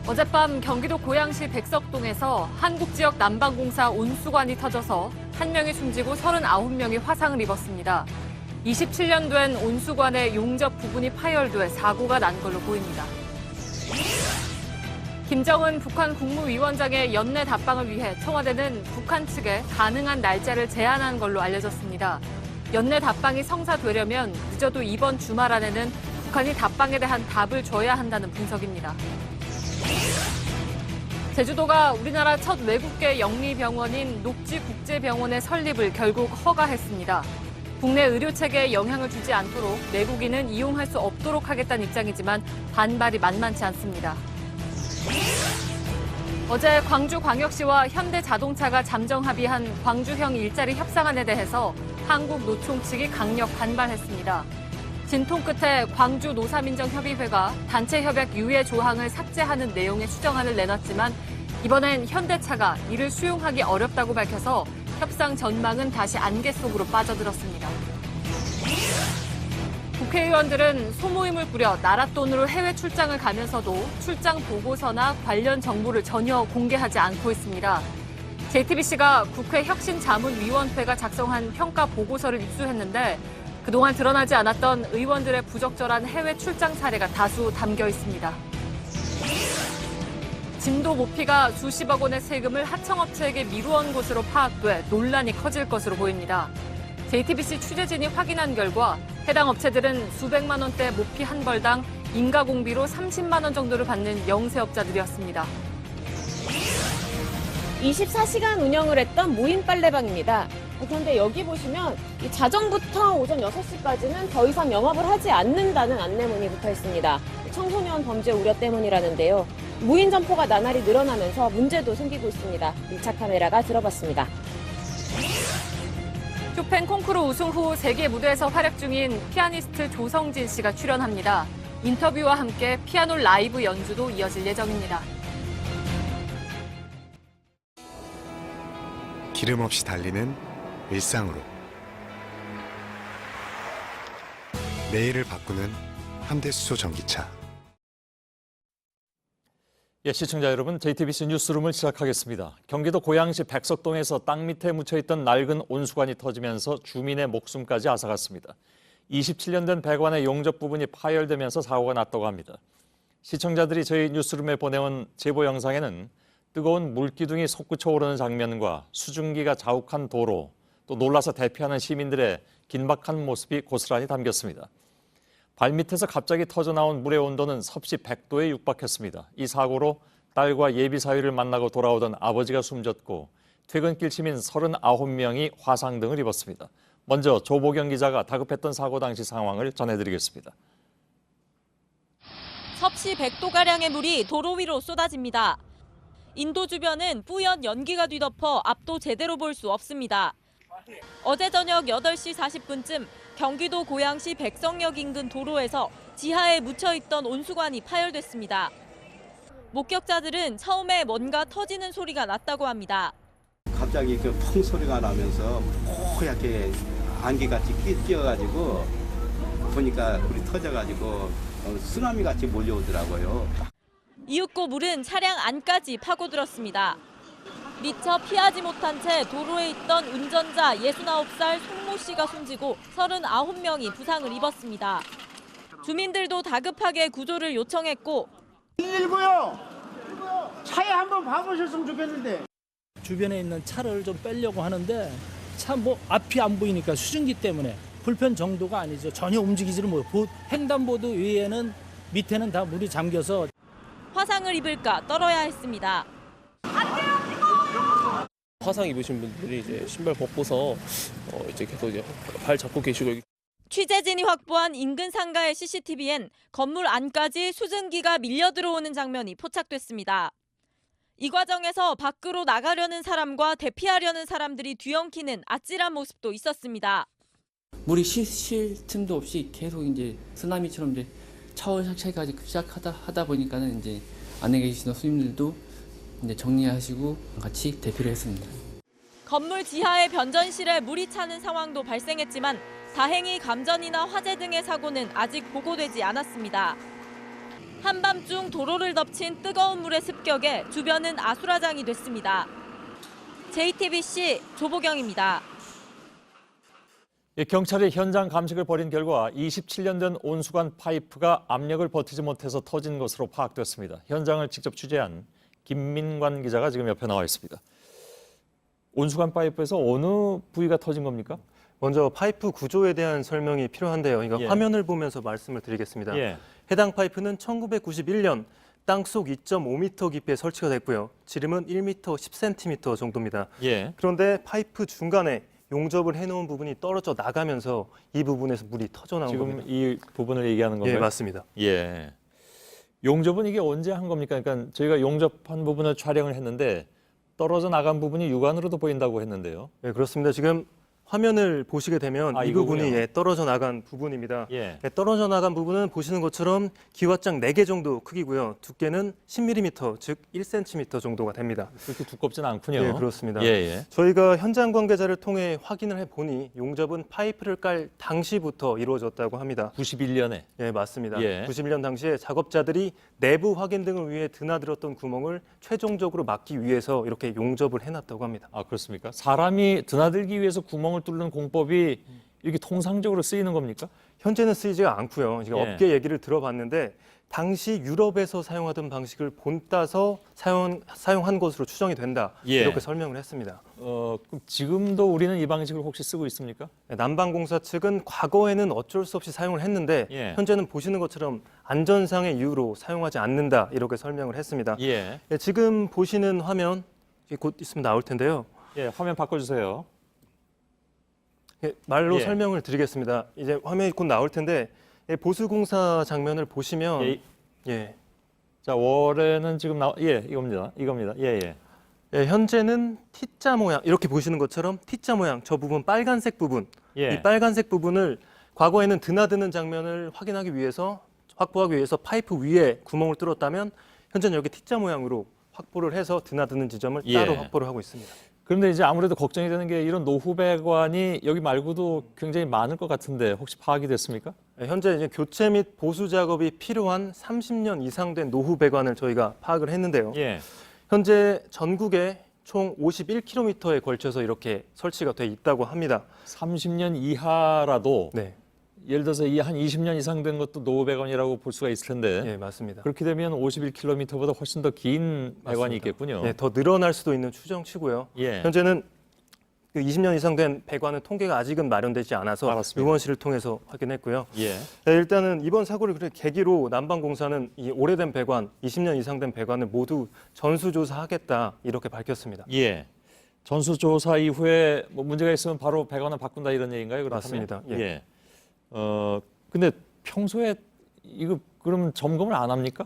어젯밤 경기도 고양시 백석동에서 한국지역 난방공사 온수관이 터져서 1명이 숨지고 39명이 화상을 입었습니다. 27년 된 온수관의 용접 부분이 파열돼 사고가 난 걸로 보입니다. 김정은 북한 국무위원장의 연내 답방을 위해 청와대는 북한 측에 가능한 날짜를 제안한 걸로 알려졌습니다. 연내 답방이 성사되려면 늦어도 이번 주말 안에는 북한이 답방에 대한 답을 줘야 한다는 분석입니다. 제주도가 우리나라 첫 외국계 영리병원인 녹지국제병원의 설립을 결국 허가했습니다. 국내 의료체계에 영향을 주지 않도록 내국인은 이용할 수 없도록 하겠다는 입장이지만 반발이 만만치 않습니다. 어제 광주광역시와 현대자동차가 잠정 합의한 광주형 일자리 협상안에 대해서 한국노총 측이 강력 반발했습니다. 진통 끝에 광주노사민정협의회가 단체 협약 유예 조항을 삭제하는 내용의 추정안을 내놨지만 이번엔 현대차가 이를 수용하기 어렵다고 밝혀서 협상 전망은 다시 안개 속으로 빠져들었습니다. 국회의원들은 소모임을 꾸려 나라 돈으로 해외 출장을 가면서도 출장 보고서나 관련 정보를 전혀 공개하지 않고 있습니다. JTBC가 국회 혁신자문위원회가 작성한 평가 보고서를 입수했는데 그동안 드러나지 않았던 의원들의 부적절한 해외 출장 사례가 다수 담겨 있습니다. 진도 모피가 수십억 원의 세금을 하청업체에게 미루어 곳으로 파악돼 논란이 커질 것으로 보입니다. JTBC 취재진이 확인한 결과 해당 업체들은 수백만 원대 모피 한 벌당 인가공비로 30만 원 정도를 받는 영세업자들이었습니다. 24시간 운영을 했던 무인 빨래방입니다. 그런데 여기 보시면 자정부터 오전 6시까지는 더 이상 영업을 하지 않는다는 안내문이 붙어 있습니다. 청소년 범죄 우려 때문이라는데요. 무인 점포가 나날이 늘어나면서 문제도 생기고 있습니다. 밀착 카메라가 들어봤습니다. 쇼팽 콩쿠르 우승 후 세계 무대에서 활약 중인 피아니스트 조성진 씨가 출연합니다. 인터뷰와 함께 피아노 라이브 연주도 이어질 예정입니다. 기름 없이 달리는 일상으로 매일을 바꾸는 현대수소 전기차. 예, 시청자 여러분, JTBC 뉴스룸을 시작하겠습니다. 경기도 고양시 백석동에서 땅 밑에 묻혀있던 낡은 온수관이 터지면서 주민의 목숨까지 앗아갔습니다. 27년 된 배관의 용접 부분이 파열되면서 사고가 났다고 합니다. 시청자들이 저희 뉴스룸에 보내온 제보 영상에는 뜨거운 물기둥이 솟구쳐 오르는 장면과 수증기가 자욱한 도로, 또 놀라서 대피하는 시민들의 긴박한 모습이 고스란히 담겼습니다. 발밑에서 갑자기 터져나온 물의 온도는 섭씨 100도에 육박했습니다. 이 사고로 딸과 예비 사위를 만나고 돌아오던 아버지가 숨졌고 퇴근길 시민 39명이 화상 등을 입었습니다. 먼저 조보경 기자가 다급했던 사고 당시 상황을 전해드리겠습니다. 섭씨 100도가량의 물이 도로 위로 쏟아집니다. 인도 주변은 뿌연 연기가 뒤덮어 앞도 제대로 볼 수 없습니다. 어제 저녁 8시 40분쯤 경기도 고양시 백성역 인근 도로에서 지하에 묻혀있던 온수관이 파열됐습니다. 목격자들은 처음에 뭔가 터지는 소리가 났다고 합니다. 갑자기 그 펑 소리가 나면서 뽀얗게 안개같이 끼어가지고 보니까 불이 터져가지고 쓰나미같이 몰려오더라고요. 이윽고 물은 차량 안까지 파고들었습니다. 미처 피하지 못한 채 도로에 있던 운전자 69살 송모 씨가 숨지고 39명이 부상을 입었습니다. 주민들도 다급하게 구조를 요청했고 119요. 차에 한번 봐보셨으면 좋겠는데. 주변에 있는 차를 좀 빼려고 하는데 차 뭐 앞이 안 보이니까 수증기 때문에 불편 정도가 아니죠. 전혀 움직이지를 못해요. 횡단보도 위에는 밑에는 다 물이 잠겨서 화상을 입을까 떨어야 했습니다. 화상 입으신 분들이 이제 신발 벗고서 이제 계속 이제 발 잡고 계시고. 취재진이 확보한 인근 상가의 CCTV엔 건물 안까지 수증기가 밀려 들어오는 장면이 포착됐습니다. 이 과정에서 밖으로 나가려는 사람과 대피하려는 사람들이 뒤엉키는 아찔한 모습도 있었습니다. 물이 쉴 틈도 없이 계속 이제 쓰나미처럼 이제 차월차까지 시작하다 보니까는 이제 안에 계시는 손님들도 이제 정리하시고 같이 대피를 했습니다. 건물 지하의 변전실에 물이 차는 상황도 발생했지만 다행히 감전이나 화재 등의 사고는 아직 보고되지 않았습니다. 한밤중 도로를 덮친 뜨거운 물의 습격에 주변은 아수라장이 됐습니다. JTBC 조보경입니다. 경찰이 현장 감식을 벌인 결과 27년 된 온수관 파이프가 압력을 버티지 못해서 터진 것으로 파악됐습니다. 현장을 직접 취재한 김민관 기자가 지금 옆에 나와 있습니다. 온수관 파이프에서 어느 부위가 터진 겁니까? 먼저 파이프 구조에 대한 설명이 필요한데요. 이거 예. 화면을 보면서 말씀을 드리겠습니다. 예. 해당 파이프는 1991년 땅속 2.5m 깊이에 설치가 됐고요. 지름은 1m 10cm 정도입니다. 예. 그런데 파이프 중간에 용접을 해놓은 부분이 떨어져 나가면서 이 부분에서 물이 터져 나온 지금 겁니다. 이 부분을 얘기하는 건가요? 예, 맞습니다. 예. 용접은 이게 언제 한 겁니까? 그러니까 저희가 용접한 부분을 촬영을 했는데 떨어져 나간 부분이 육안으로도 보인다고 했는데요. 네, 그렇습니다. 지금 화면을 보시게 되면 이 부분이 이거군요. 떨어져 나간 부분입니다. 예. 떨어져 나간 부분은 보시는 것처럼 기왓장 4개 정도 크기고요. 두께는 10mm, 즉 1cm 정도가 됩니다. 그렇게 두껍지는 않군요. 네, 그렇습니다. 예, 예. 저희가 현장 관계자를 통해 확인을 해보니 용접은 파이프를 깔 당시부터 이루어졌다고 합니다. 91년에. 예, 맞습니다. 예. 91년 당시에 작업자들이 내부 확인 등을 위해 드나들었던 구멍을 최종적으로 막기 위해서 이렇게 용접을 해놨다고 합니다. 아, 그렇습니까? 사람이 드나들기 위해서 구멍을 뚫는 공법이 이렇게 통상적으로 쓰이는 겁니까? 현재는 쓰이지가 않고요. 제가 예. 업계 얘기를 들어봤는데 당시 유럽에서 사용하던 방식을 본따서 사용한 것으로 추정이 된다. 예. 이렇게 설명을 했습니다. 그럼 지금도 우리는 이 방식을 혹시 쓰고 있습니까? 남방공사 측은 과거에는 어쩔 수 없이 사용을 했는데 예. 현재는 보시는 것처럼 안전상의 이유로 사용하지 않는다. 이렇게 설명을 했습니다. 예. 예, 지금 보시는 화면 곧 있으면 나올 텐데요. 예, 화면 바꿔주세요. 예, 말로 예. 설명을 드리겠습니다. 이제 화면이 곧 나올 텐데 보수공사 장면을 보시면 예. 예. 자, 월에는 지금 이겁니다. 예, 예. 예, 현재는 T자 모양 이렇게 보시는 것처럼 T자 모양 저 부분 빨간색 부분 예. 이 빨간색 부분을 과거에는 드나드는 장면을 확보하기 위해서 파이프 위에 구멍을 뚫었다면 현재는 여기 T자 모양으로 확보를 해서 드나드는 지점을 예. 따로 확보를 하고 있습니다. 그런데 이제 아무래도 걱정이 되는 게 이런 노후 배관이 여기 말고도 굉장히 많을 것 같은데 혹시 파악이 됐습니까? 예, 현재 이제 교체 및 보수 작업이 필요한 30년 이상 된 노후 배관을 저희가 파악을 했는데요. 예. 현재 전국에 총 51km에 걸쳐서 이렇게 설치가 돼 있다고 합니다. 30년 이하라도 네, 예를 들어서 이 한 20년 이상 된 것도 노후 배관이라고 볼 수가 있을 텐데 예, 맞습니다. 그렇게 되면 51km보다 훨씬 더 긴 배관이 맞습니다. 있겠군요. 네, 더 늘어날 수도 있는 추정치고요. 예. 현재는 그 20년 이상 된 배관은 통계가 아직은 마련되지 않아서 알았습니다. 의원실을 통해서 확인했고요. 예. 네, 일단은 이번 사고를 계기로 남방공사는 이 오래된 배관, 20년 이상 된 배관을 모두 전수조사하겠다 이렇게 밝혔습니다. 예. 전수조사 이후에 뭐 문제가 있으면 바로 배관을 바꾼다 이런 얘기인가요? 그렇다면? 맞습니다. 예. 예. 근데 평소에 이거 그러면 점검을 안 합니까?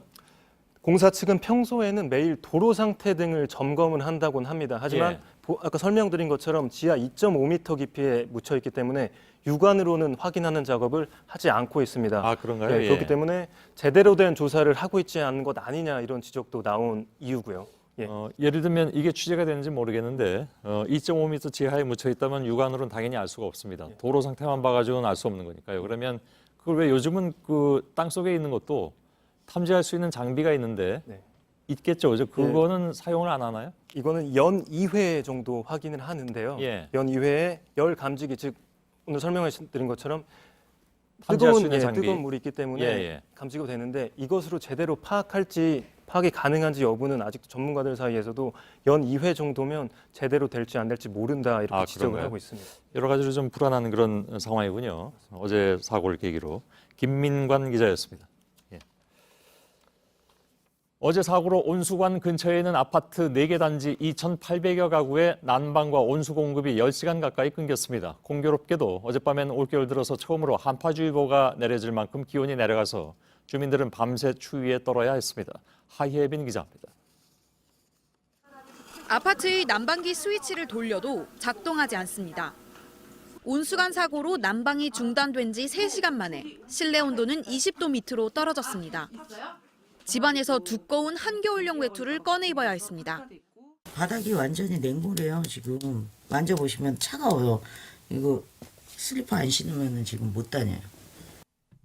공사 측은 평소에는 매일 도로 상태 등을 점검을 한다고는 합니다. 하지만 예. 아까 설명드린 것처럼 지하 2.5m 깊이에 묻혀 있기 때문에 육안으로는 확인하는 작업을 하지 않고 있습니다. 아, 그런가요? 네, 그렇기 때문에 제대로 된 조사를 하고 있지 않은 것 아니냐 이런 지적도 나온 이유고요. 예. 예를 들면 이게 취재가 되는지 모르겠는데 2.5m 지하에 묻혀 있다면 육안으로는 당연히 알 수가 없습니다. 예. 도로 상태만 봐가지고는 알 수 없는 거니까요. 그러면 그걸 왜 요즘은 그 땅속에 있는 것도 탐지할 수 있는 장비가 있는데 네. 있겠죠. 그거는 사용을 안 하나요? 이거는 연 2회 정도 확인을 하는데요. 예. 연 2회에 열 감지기 즉 오늘 설명해드린 것처럼 탐지할 수 있는 장비. 뜨거운 물이 있기 때문에 예. 감지가 되는데 이것으로 제대로 파악이 가능한지 여부는 아직도 전문가들 사이에서도 연 2회 정도면 제대로 될지 안 될지 모른다 이렇게 지적을 그런가요? 하고 있습니다. 여러 가지로 좀 불안한 그런 상황이군요. 어제 사고를 계기로. 김민관 기자였습니다. 예. 어제 사고로 온수관 근처에 있는 아파트 4개 단지 2,800여 가구의 난방과 온수 공급이 10시간 가까이 끊겼습니다. 공교롭게도 어젯밤엔 올겨울 들어서 처음으로 한파주의보가 내려질 만큼 기온이 내려가서 주민들은 밤새 추위에 떨어야 했습니다. 하예빈 기자입니다. 아파트의 난방기 스위치를 돌려도 작동하지 않습니다. 온수관 사고로 난방이 중단된 지 3시간 만에 실내 온도는 20도 밑으로 떨어졌습니다. 집안에서 두꺼운 한겨울용 외투를 꺼내 입어야 했습니다. 바닥이 완전히 냉물이에요. 지금 만져보시면 차가워요. 이거 슬리퍼 안 신으면 지금 못 다녀요.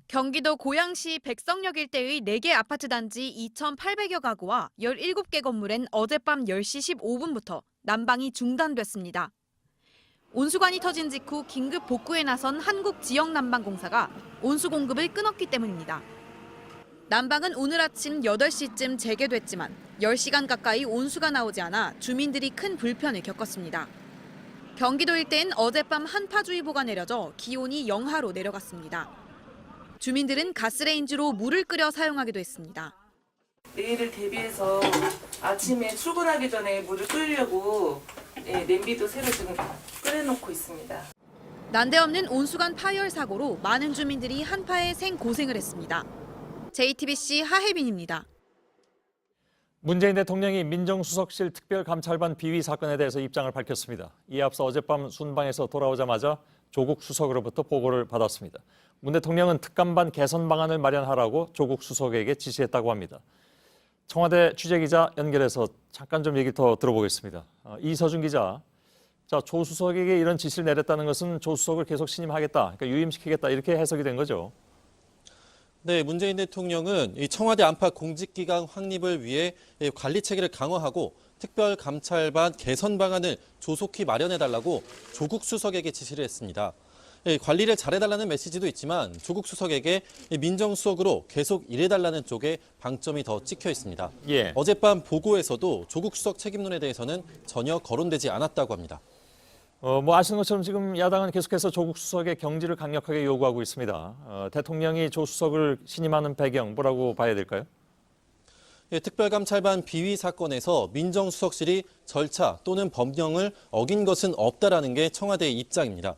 경기도 고양시 백성역 일대의 4개 아파트 단지 2,800여 가구와 17개 건물엔 어젯밤 10시 15분부터 난방이 중단됐습니다. 온수관이 터진 직후 긴급 복구에 나선 한국지역난방공사가 온수 공급을 끊었기 때문입니다. 난방은 오늘 아침 8시쯤 재개됐지만 10시간 가까이 온수가 나오지 않아 주민들이 큰 불편을 겪었습니다. 경기도 일대엔 어젯밤 한파주의보가 내려져 기온이 영하로 내려갔습니다. 주민들은 가스레인지로 물을 끓여 사용하기도 했습니다. 내일을 대비해서 아침에 출근하기 전에 물을 끓이려고 냄비도 새로 지금 끓여놓고 있습니다. 난데없는 온수관 파열 사고로 많은 주민들이 한파에 생고생을 했습니다. JTBC 하혜빈입니다. 문재인 대통령이 민정수석실 특별감찰반 비위 사건에 대해서 입장을 밝혔습니다. 이에 앞서 어젯밤 순방에서 돌아오자마자 조국 수석으로부터 보고를 받았습니다. 문 대통령은 특감반 개선 방안을 마련하라고 조국 수석에게 지시했다고 합니다. 청와대 취재기자 연결해서 잠깐 좀 얘기 더 들어보겠습니다. 이서준 기자, 자, 조 수석에게 이런 지시를 내렸다는 것은 조 수석을 계속 신임하겠다, 그러니까 유임시키겠다 이렇게 해석이 된 거죠? 네, 문재인 대통령은 이 청와대 안팎 공직기강 확립을 위해 관리 체계를 강화하고 특별감찰반 개선 방안을 조속히 마련해달라고 조국 수석에게 지시를 했습니다. 관리를 잘해달라는 메시지도 있지만 조국 수석에게 민정수석으로 계속 일해달라는 쪽에 방점이 더 찍혀 있습니다. 예. 어젯밤 보고에서도 조국 수석 책임론에 대해서는 전혀 거론되지 않았다고 합니다. 뭐 아시는 것처럼 지금 야당은 계속해서 조국 수석의 경질을 강력하게 요구하고 있습니다. 대통령이 조 수석을 신임하는 배경 뭐라고 봐야 될까요? 예, 특별감찰반 비위 사건에서 민정수석실이 절차 또는 법령을 어긴 것은 없다라는 게 청와대의 입장입니다.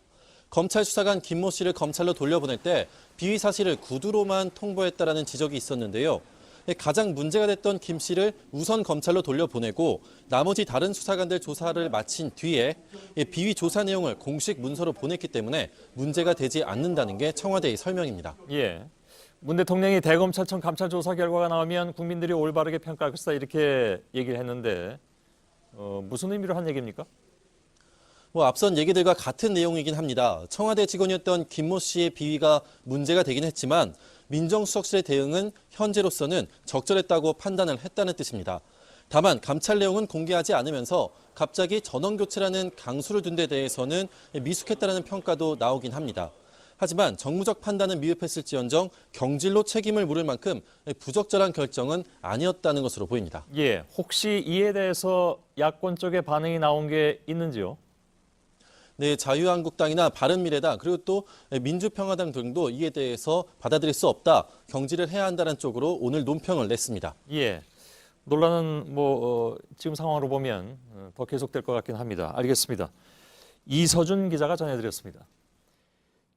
검찰 수사관 김모 씨를 검찰로 돌려보낼 때 비위 사실을 구두로만 통보했다라는 지적이 있었는데요. 가장 문제가 됐던 김 씨를 우선 검찰로 돌려보내고 나머지 다른 수사관들 조사를 마친 뒤에 비위 조사 내용을 공식 문서로 보냈기 때문에 문제가 되지 않는다는 게 청와대의 설명입니다. 예. 문 대통령이 대검찰청 감찰 조사 결과가 나오면 국민들이 올바르게 평가할 것이다 이렇게 얘기를 했는데 무슨 의미로 한 얘기입니까? 앞선 얘기들과 같은 내용이긴 합니다. 청와대 직원이었던 김모 씨의 비위가 문제가 되긴 했지만 민정수석실의 대응은 현재로서는 적절했다고 판단을 했다는 뜻입니다. 다만 감찰 내용은 공개하지 않으면서 갑자기 전원교체라는 강수를 둔 데 대해서는 미숙했다는 평가도 나오긴 합니다. 하지만 정무적 판단은 미흡했을지언정 경질로 책임을 물을 만큼 부적절한 결정은 아니었다는 것으로 보입니다. 예, 혹시 이에 대해서 야권 쪽의 반응이 나온 게 있는지요? 네, 자유한국당이나 바른미래당 그리고 또 민주평화당 등도 이에 대해서 받아들일 수 없다, 경질을 해야 한다는 쪽으로 오늘 논평을 냈습니다. 예, 논란은 지금 상황으로 보면 더 계속될 것 같긴 합니다. 알겠습니다. 이서준 기자가 전해드렸습니다.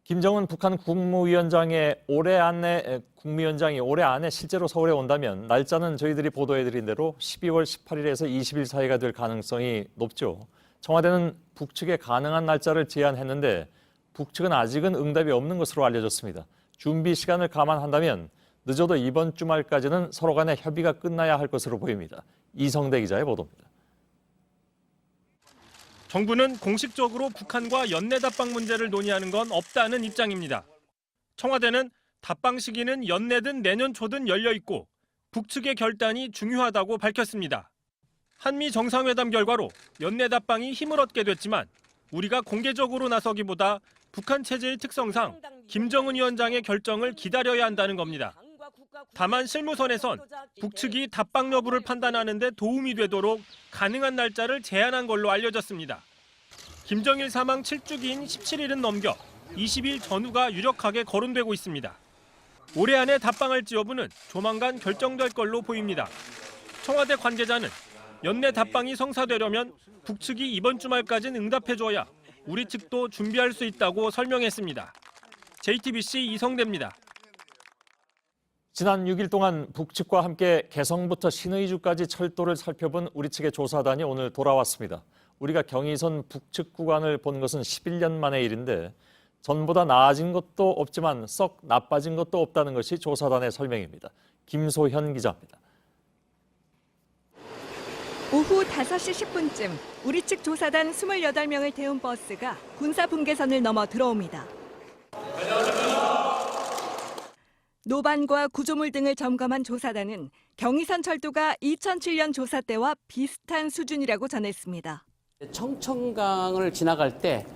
김정은 북한 국무위원장이 올해 안에 실제로 서울에 온다면 날짜는 저희들이 보도해드린 대로 12월 18일에서 20일 사이가 될 가능성이 높죠. 청와대는 북측에 가능한 날짜를 제안했는데 북측은 아직은 응답이 없는 것으로 알려졌습니다. 준비 시간을 감안한다면 늦어도 이번 주말까지는 서로 간의 협의가 끝나야 할 것으로 보입니다. 이성대 기자의 보도입니다. 정부는 공식적으로 북한과 연내 답방 문제를 논의하는 건 없다는 입장입니다. 청와대는 답방 시기는 연내든 내년 초든 열려 있고 북측의 결단이 중요하다고 밝혔습니다. 한미 정상회담 결과로 연내 답방이 힘을 얻게 됐지만 우리가 공개적으로 나서기보다 북한 체제의 특성상 김정은 위원장의 결정을 기다려야 한다는 겁니다. 다만 실무선에선 북측이 답방 여부를 판단하는 데 도움이 되도록 가능한 날짜를 제안한 걸로 알려졌습니다. 김정일 사망 7주기인 17일은 넘겨 20일 전후가 유력하게 거론되고 있습니다. 올해 안에 답방할지 여부는 조만간 결정될 걸로 보입니다. 청와대 관계자는 연내 답방이 성사되려면 북측이 이번 주말까지는 응답해줘야 우리 측도 준비할 수 있다고 설명했습니다. JTBC 이성대입니다. 지난 6일 동안 북측과 함께 개성부터 신의주까지 철도를 살펴본 우리 측의 조사단이 오늘 돌아왔습니다. 우리가 경의선 북측 구간을 본 것은 11년 만의 일인데 전보다 나아진 것도 없지만 썩 나빠진 것도 없다는 것이 조사단의 설명입니다. 김소현 기자입니다. 오후 5시 10분쯤 우리 측 조사단 28명을 태운 버스가 군사 분계선을 넘어 들어옵니다. 노반과 구조물 등을 점검한 조사단은 경의선 철도가 2007년 조사 때와 비슷한 수준이라고 전했습니다. 청천강을 지나갈 때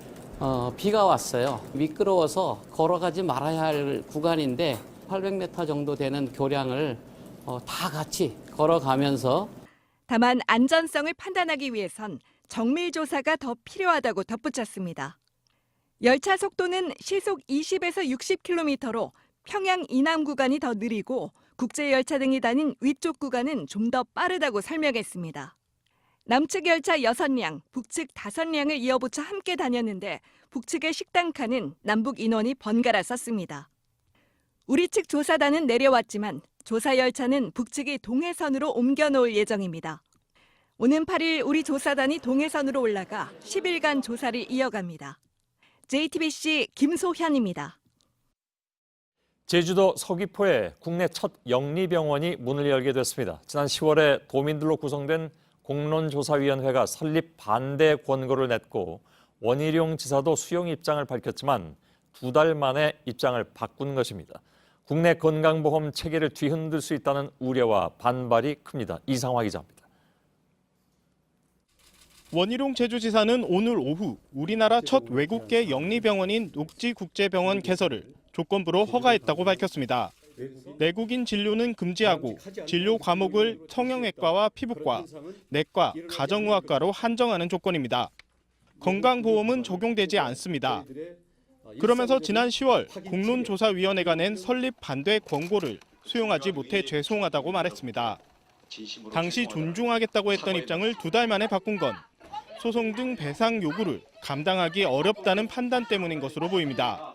비가 왔어요. 미끄러워서 걸어가지 말아야 할 구간인데 800m 정도 되는 교량을 다 같이 걸어가면서 다만 안전성을 판단하기 위해선 정밀 조사가 더 필요하다고 덧붙였습니다. 열차 속도는 시속 20에서 60km로 평양 이남 구간이 더 느리고 국제열차 등이 다닌 위쪽 구간은 좀 더 빠르다고 설명했습니다. 남측 열차 6량, 북측 5량을 이어붙여 함께 다녔는데 북측의 식당 칸은 남북 인원이 번갈아 섰습니다. 우리 측 조사단은 내려왔지만 조사 열차는 북측이 동해선으로 옮겨놓을 예정입니다. 오는 8일 우리 조사단이 동해선으로 올라가 10일간 조사를 이어갑니다. JTBC 김소현입니다. 제주도 서귀포에 국내 첫 영리병원이 문을 열게 됐습니다. 지난 10월에 도민들로 구성된 공론조사위원회가 설립 반대 권고를 냈고 원희룡 지사도 수용 입장을 밝혔지만 2달 만에 입장을 바꾼 것입니다. 국내 건강보험 체계를 뒤흔들 수 있다는 우려와 반발이 큽니다. 이상화 기자입니다. 원희룡 제주지사는 오늘 오후 우리나라 첫 외국계 영리병원인 녹지국제병원 개설을 조건부로 허가했다고 밝혔습니다. 내국인 진료는 금지하고 진료 과목을 성형외과와 피부과, 내과, 가정의학과로 한정하는 조건입니다. 건강보험은 적용되지 않습니다. 그러면서 지난 10월 공론조사위원회가 낸 설립 반대 권고를 수용하지 못해 죄송하다고 말했습니다. 당시 존중하겠다고 했던 입장을 2달 만에 바꾼 건 소송 등 배상 요구를 감당하기 어렵다는 판단 때문인 것으로 보입니다.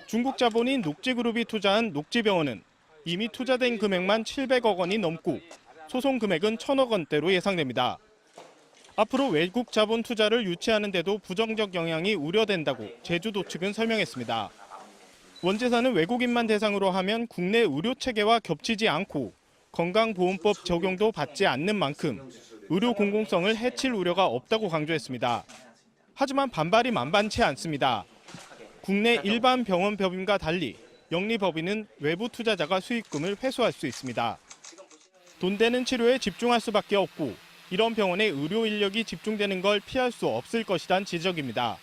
중국 자본인 녹지그룹이 투자한 녹지병원은 이미 투자된 금액만 700억 원이 넘고 소송 금액은 1,000억 원대로 예상됩니다. 앞으로 외국 자본 투자를 유치하는 데도 부정적 영향이 우려된다고 제주도 측은 설명했습니다. 원재사는 외국인만 대상으로 하면 국내 의료 체계와 겹치지 않고 건강보험법 적용도 받지 않는 만큼 의료 공공성을 해칠 우려가 없다고 강조했습니다. 하지만 반발이 만만치 않습니다. 국내 일반 병원 법인과 달리 영리법인은 외부 투자자가 수익금을 회수할 수 있습니다. 돈 되는 치료에 집중할 수밖에 없고 이런 병원에 의료 인력이 집중되는 걸 피할 수 없을 것이란 지적입니다.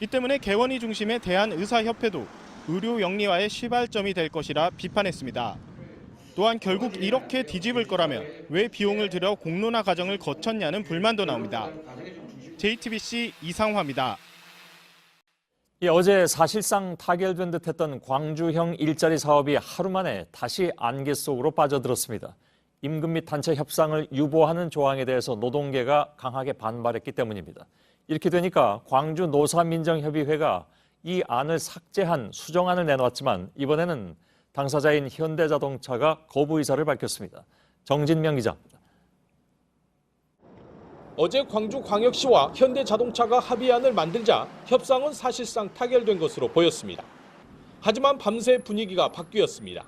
이 때문에 개원이 중심의 대한의사협회도 의료 영리화의 시발점이 될 것이라 비판했습니다. 또한 결국 이렇게 뒤집을 거라면 왜 비용을 들여 공론화 과정을 거쳤냐는 불만도 나옵니다. JTBC 이상화입니다. 어제 사실상 타결된 듯했던 광주형 일자리 사업이 하루 만에 다시 안개 속으로 빠져들었습니다. 임금 및 단체 협상을 유보하는 조항에 대해서 노동계가 강하게 반발했기 때문입니다. 이렇게 되니까 광주 노사민정협의회가 이 안을 삭제한 수정안을 내놓았지만 이번에는 당사자인 현대자동차가 거부 의사를 밝혔습니다. 정진명 기자입니다. 어제 광주광역시와 현대자동차가 합의안을 만들자 협상은 사실상 타결된 것으로 보였습니다. 하지만 밤새 분위기가 바뀌었습니다.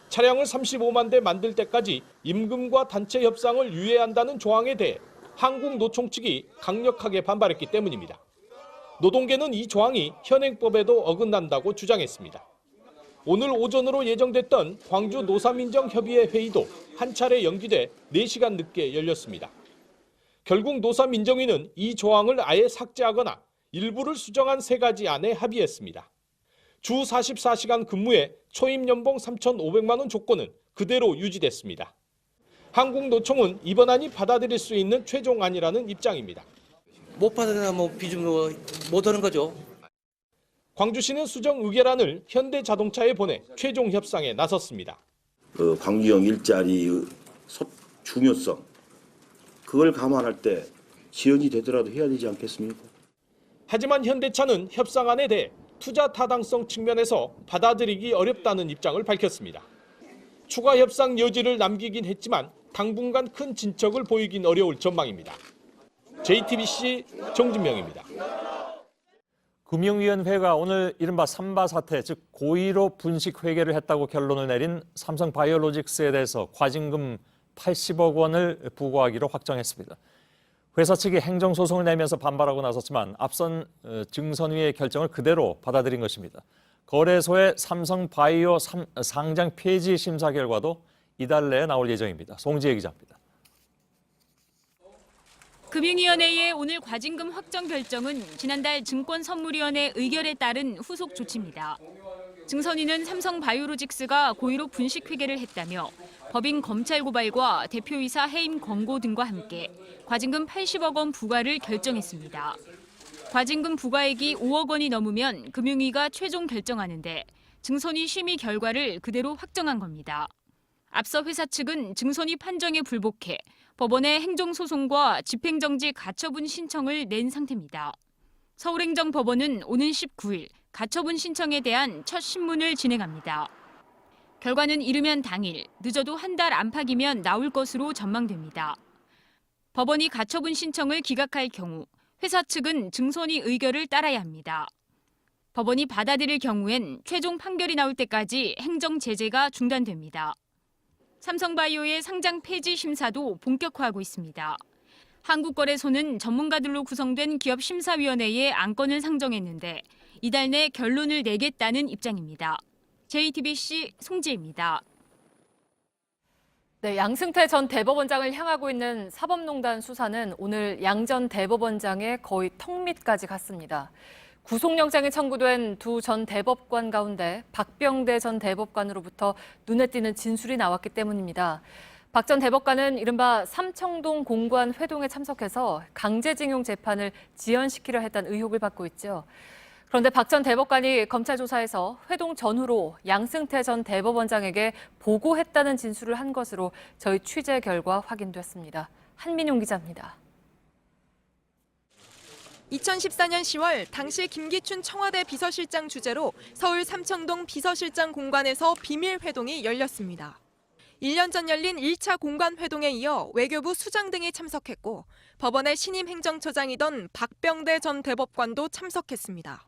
차량을 35만 대 만들 때까지 임금과 단체 협상을 유예한다는 조항에 대해 한국노총 측이 강력하게 반발했기 때문입니다. 노동계는 이 조항이 현행법에도 어긋난다고 주장했습니다. 오늘 오전으로 예정됐던 광주 노사민정협의회 회의도 한 차례 연기돼 4시간 늦게 열렸습니다. 결국 노사민정위는 이 조항을 아예 삭제하거나 일부를 수정한 3가지 안에 합의했습니다. 주 44시간 근무에 초임 연봉 3,500만 원 조건은 그대로 유지됐습니다. 한국노총은 이번 안이 받아들일 수 있는 최종안이라는 입장입니다. 못 받으면 비좀 못 하는 거죠. 광주시는 수정 의결안을 현대자동차에 보내 최종 협상에 나섰습니다. 광주형 일자리 중요성, 그걸 감안할 때 지연이 되더라도 해야 되지 않겠습니까? 하지만 현대차는 협상안에 대해 투자 타당성 측면에서 받아들이기 어렵다는 입장을 밝혔습니다. 추가 협상 여지를 남기긴 했지만 당분간 큰 진척을 보이긴 어려울 전망입니다. JTBC 정진명입니다. 금융위원회가 오늘 이른바 삼바 사태, 즉 고의로 분식 회계를 했다고 결론을 내린 삼성바이오로직스에 대해서 과징금 80억 원을 부과하기로 확정했습니다. 회사 측이 행정소송을 내면서 반발하고 나섰지만 앞선 증선위의 결정을 그대로 받아들인 것입니다. 거래소의 삼성바이오 상장 폐지 심사 결과도 이달 내에 나올 예정입니다. 송지혜 기자입니다. 금융위원회의 오늘 과징금 확정 결정은 지난달 증권선물위원회 의결에 따른 후속 조치입니다. 증선위는 삼성바이오로직스가 고의로 분식회계를 했다며 법인 검찰 고발과 대표이사 해임 권고 등과 함께 과징금 80억 원 부과를 결정했습니다. 과징금 부과액이 5억 원이 넘으면 금융위가 최종 결정하는데 증선위 심의 결과를 그대로 확정한 겁니다. 앞서 회사 측은 증선위 판정에 불복해 법원에 행정소송과 집행정지 가처분 신청을 낸 상태입니다. 서울행정법원은 오는 19일 가처분 신청에 대한 첫 신문을 진행합니다. 결과는 이르면 당일, 늦어도 한 달 안팎이면 나올 것으로 전망됩니다. 법원이 가처분 신청을 기각할 경우 회사 측은 증선위 의결을 따라야 합니다. 법원이 받아들일 경우엔 최종 판결이 나올 때까지 행정 제재가 중단됩니다. 삼성바이오의 상장 폐지 심사도 본격화하고 있습니다. 한국거래소는 전문가들로 구성된 기업심사위원회에 안건을 상정했는데 이달 내 결론을 내겠다는 입장입니다. JTBC 송지혜입니다. 네, 양승태 전 대법원장을 향하고 있는 사법농단 수사는 오늘 양 전 대법원장의 거의 턱밑까지 갔습니다. 구속영장이 청구된 두 전 대법관 가운데 박병대 전 대법관으로부터 눈에 띄는 진술이 나왔기 때문입니다. 박 전 대법관은 이른바 삼청동 공관 회동에 참석해서 강제징용 재판을 지연시키려 했다는 의혹을 받고 있죠. 그런데 박 전 대법관이 검찰 조사에서 회동 전후로 양승태 전 대법원장에게 보고했다는 진술을 한 것으로 저희 취재 결과 확인됐습니다. 한민용 기자입니다. 2014년 10월 당시 김기춘 청와대 비서실장 주재로 서울 삼청동 비서실장 공관에서 비밀 회동이 열렸습니다. 1년 전 열린 1차 공관 회동에 이어 외교부 수장 등이 참석했고 법원의 신임 행정처장이던 박병대 전 대법관도 참석했습니다.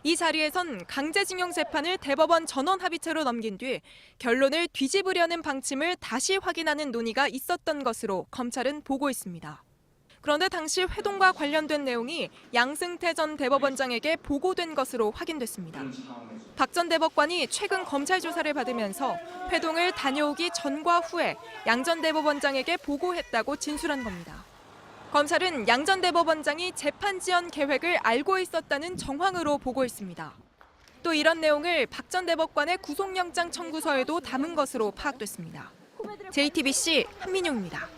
이 자리에선 강제징용 재판을 대법원 전원 합의체로 넘긴 뒤 결론을 뒤집으려는 방침을 다시 확인하는 논의가 있었던 것으로 검찰은 보고 있습니다. 그런데 당시 회동과 관련된 내용이 양승태 전 대법원장에게 보고된 것으로 확인됐습니다. 박 전 대법관이 최근 검찰 조사를 받으면서 회동을 다녀오기 전과 후에 양 전 대법원장에게 보고했다고 진술한 겁니다. 검찰은 양 전 대법원장이 재판 지연 계획을 알고 있었다는 정황으로 보고 있습니다. 또 이런 내용을 박 전 대법관의 구속영장 청구서에도 담은 것으로 파악됐습니다. JTBC 한민용입니다.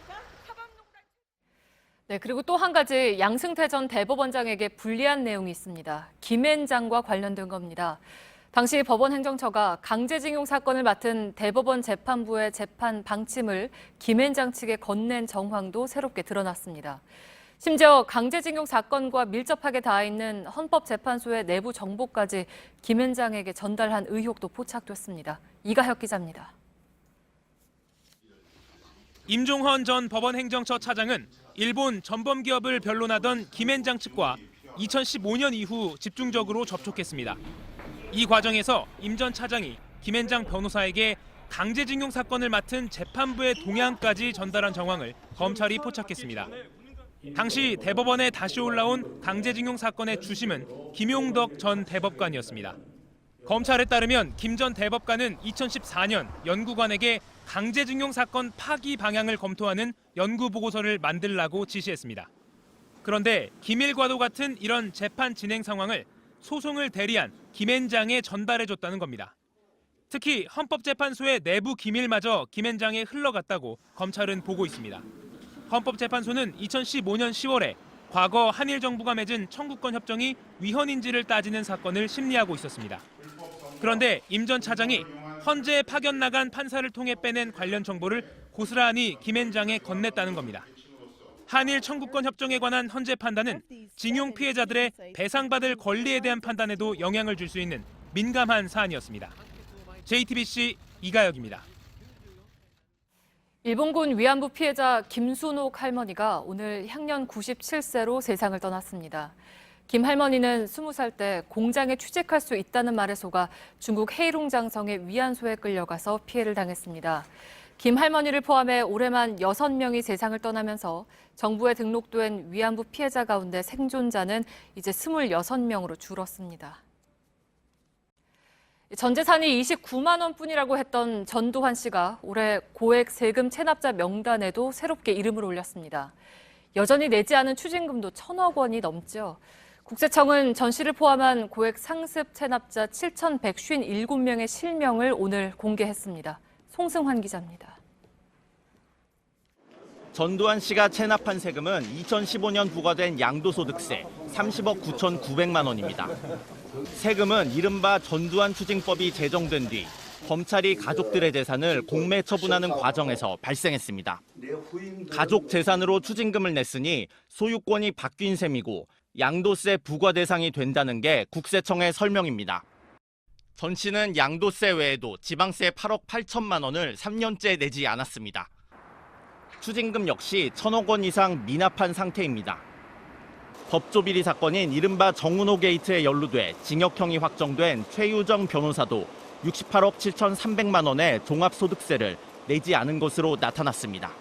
네, 그리고 또 한 가지 양승태 전 대법원장에게 불리한 내용이 있습니다. 김앤장과 관련된 겁니다. 당시 법원 행정처가 강제징용 사건을 맡은 대법원 재판부의 재판 방침을 김앤장 측에 건넨 정황도 새롭게 드러났습니다. 심지어 강제징용 사건과 밀접하게 닿아 있는 헌법재판소의 내부 정보까지 김앤장에게 전달한 의혹도 포착됐습니다. 이가혁 기자입니다. 임종헌 전 법원 행정처 차장은 일본 전범기업을 변론하던 김앤장 측과 2015년 이후 집중적으로 접촉했습니다. 이 과정에서 임 전 차장이 김앤장 변호사에게 강제징용 사건을 맡은 재판부의 동향까지 전달한 정황을 검찰이 포착했습니다. 당시 대법원에 다시 올라온 강제징용 사건의 주심은 김용덕 전 대법관이었습니다. 검찰에 따르면 김 전 대법관은 2014년 연구관에게 강제징용 사건 파기 방향을 검토하는 연구보고서를 만들라고 지시했습니다. 그런데 기밀과도 같은 이런 재판 진행 상황을 소송을 대리한 김앤장에 전달해줬다는 겁니다. 특히 헌법재판소의 내부 기밀마저 김앤장에 흘러갔다고 검찰은 보고 있습니다. 헌법재판소는 2015년 10월에 과거 한일 정부가 맺은 청구권 협정이 위헌인지를 따지는 사건을 심리하고 있었습니다. 그런데 임 전 차장이 헌재에 파견 나간 판사를 통해 빼낸 관련 정보를 고스란히 김앤장에 건넸다는 겁니다. 한일 청구권 협정에 관한 헌재 판단은 징용 피해자들의 배상받을 권리에 대한 판단에도 영향을 줄 수 있는 민감한 사안이었습니다. JTBC 이가혁입니다. 일본군 위안부 피해자 김순옥 할머니가 오늘 향년 97세로 세상을 떠났습니다. 김 할머니는 20살 때 공장에 취직할 수 있다는 말에 속아 중국 헤이룽장성의 위안소에 끌려가서 피해를 당했습니다. 김 할머니를 포함해 올해만 6명이 세상을 떠나면서 정부에 등록된 위안부 피해자 가운데 생존자는 이제 26명으로 줄었습니다. 전 재산이 29만 원뿐이라고 했던 전두환 씨가 올해 고액 세금 체납자 명단에도 새롭게 이름을 올렸습니다. 여전히 내지 않은 추징금도 1,000억 원이 넘죠. 국세청은 전 씨를 포함한 고액 상습 체납자 7,157명의 실명을 오늘 공개했습니다. 송승환 기자입니다. 전두환 씨가 체납한 세금은 2015년 부과된 양도소득세 30억 9,900만 원입니다. 세금은 이른바 전두환 추징법이 제정된 뒤 검찰이 가족들의 재산을 공매 처분하는 과정에서 발생했습니다. 가족 재산으로 추징금을 냈으니 소유권이 바뀐 셈이고 양도세 부과 대상이 된다는 게 국세청의 설명입니다. 전 씨는 양도세 외에도 지방세 8억 8천만 원을 3년째 내지 않았습니다. 추징금 역시 1,000억 원 이상 미납한 상태입니다. 법조비리 사건인 이른바 정은호 게이트에 연루돼 징역형이 확정된 최유정 변호사도 68억 7,300만 원의 종합소득세를 내지 않은 것으로 나타났습니다.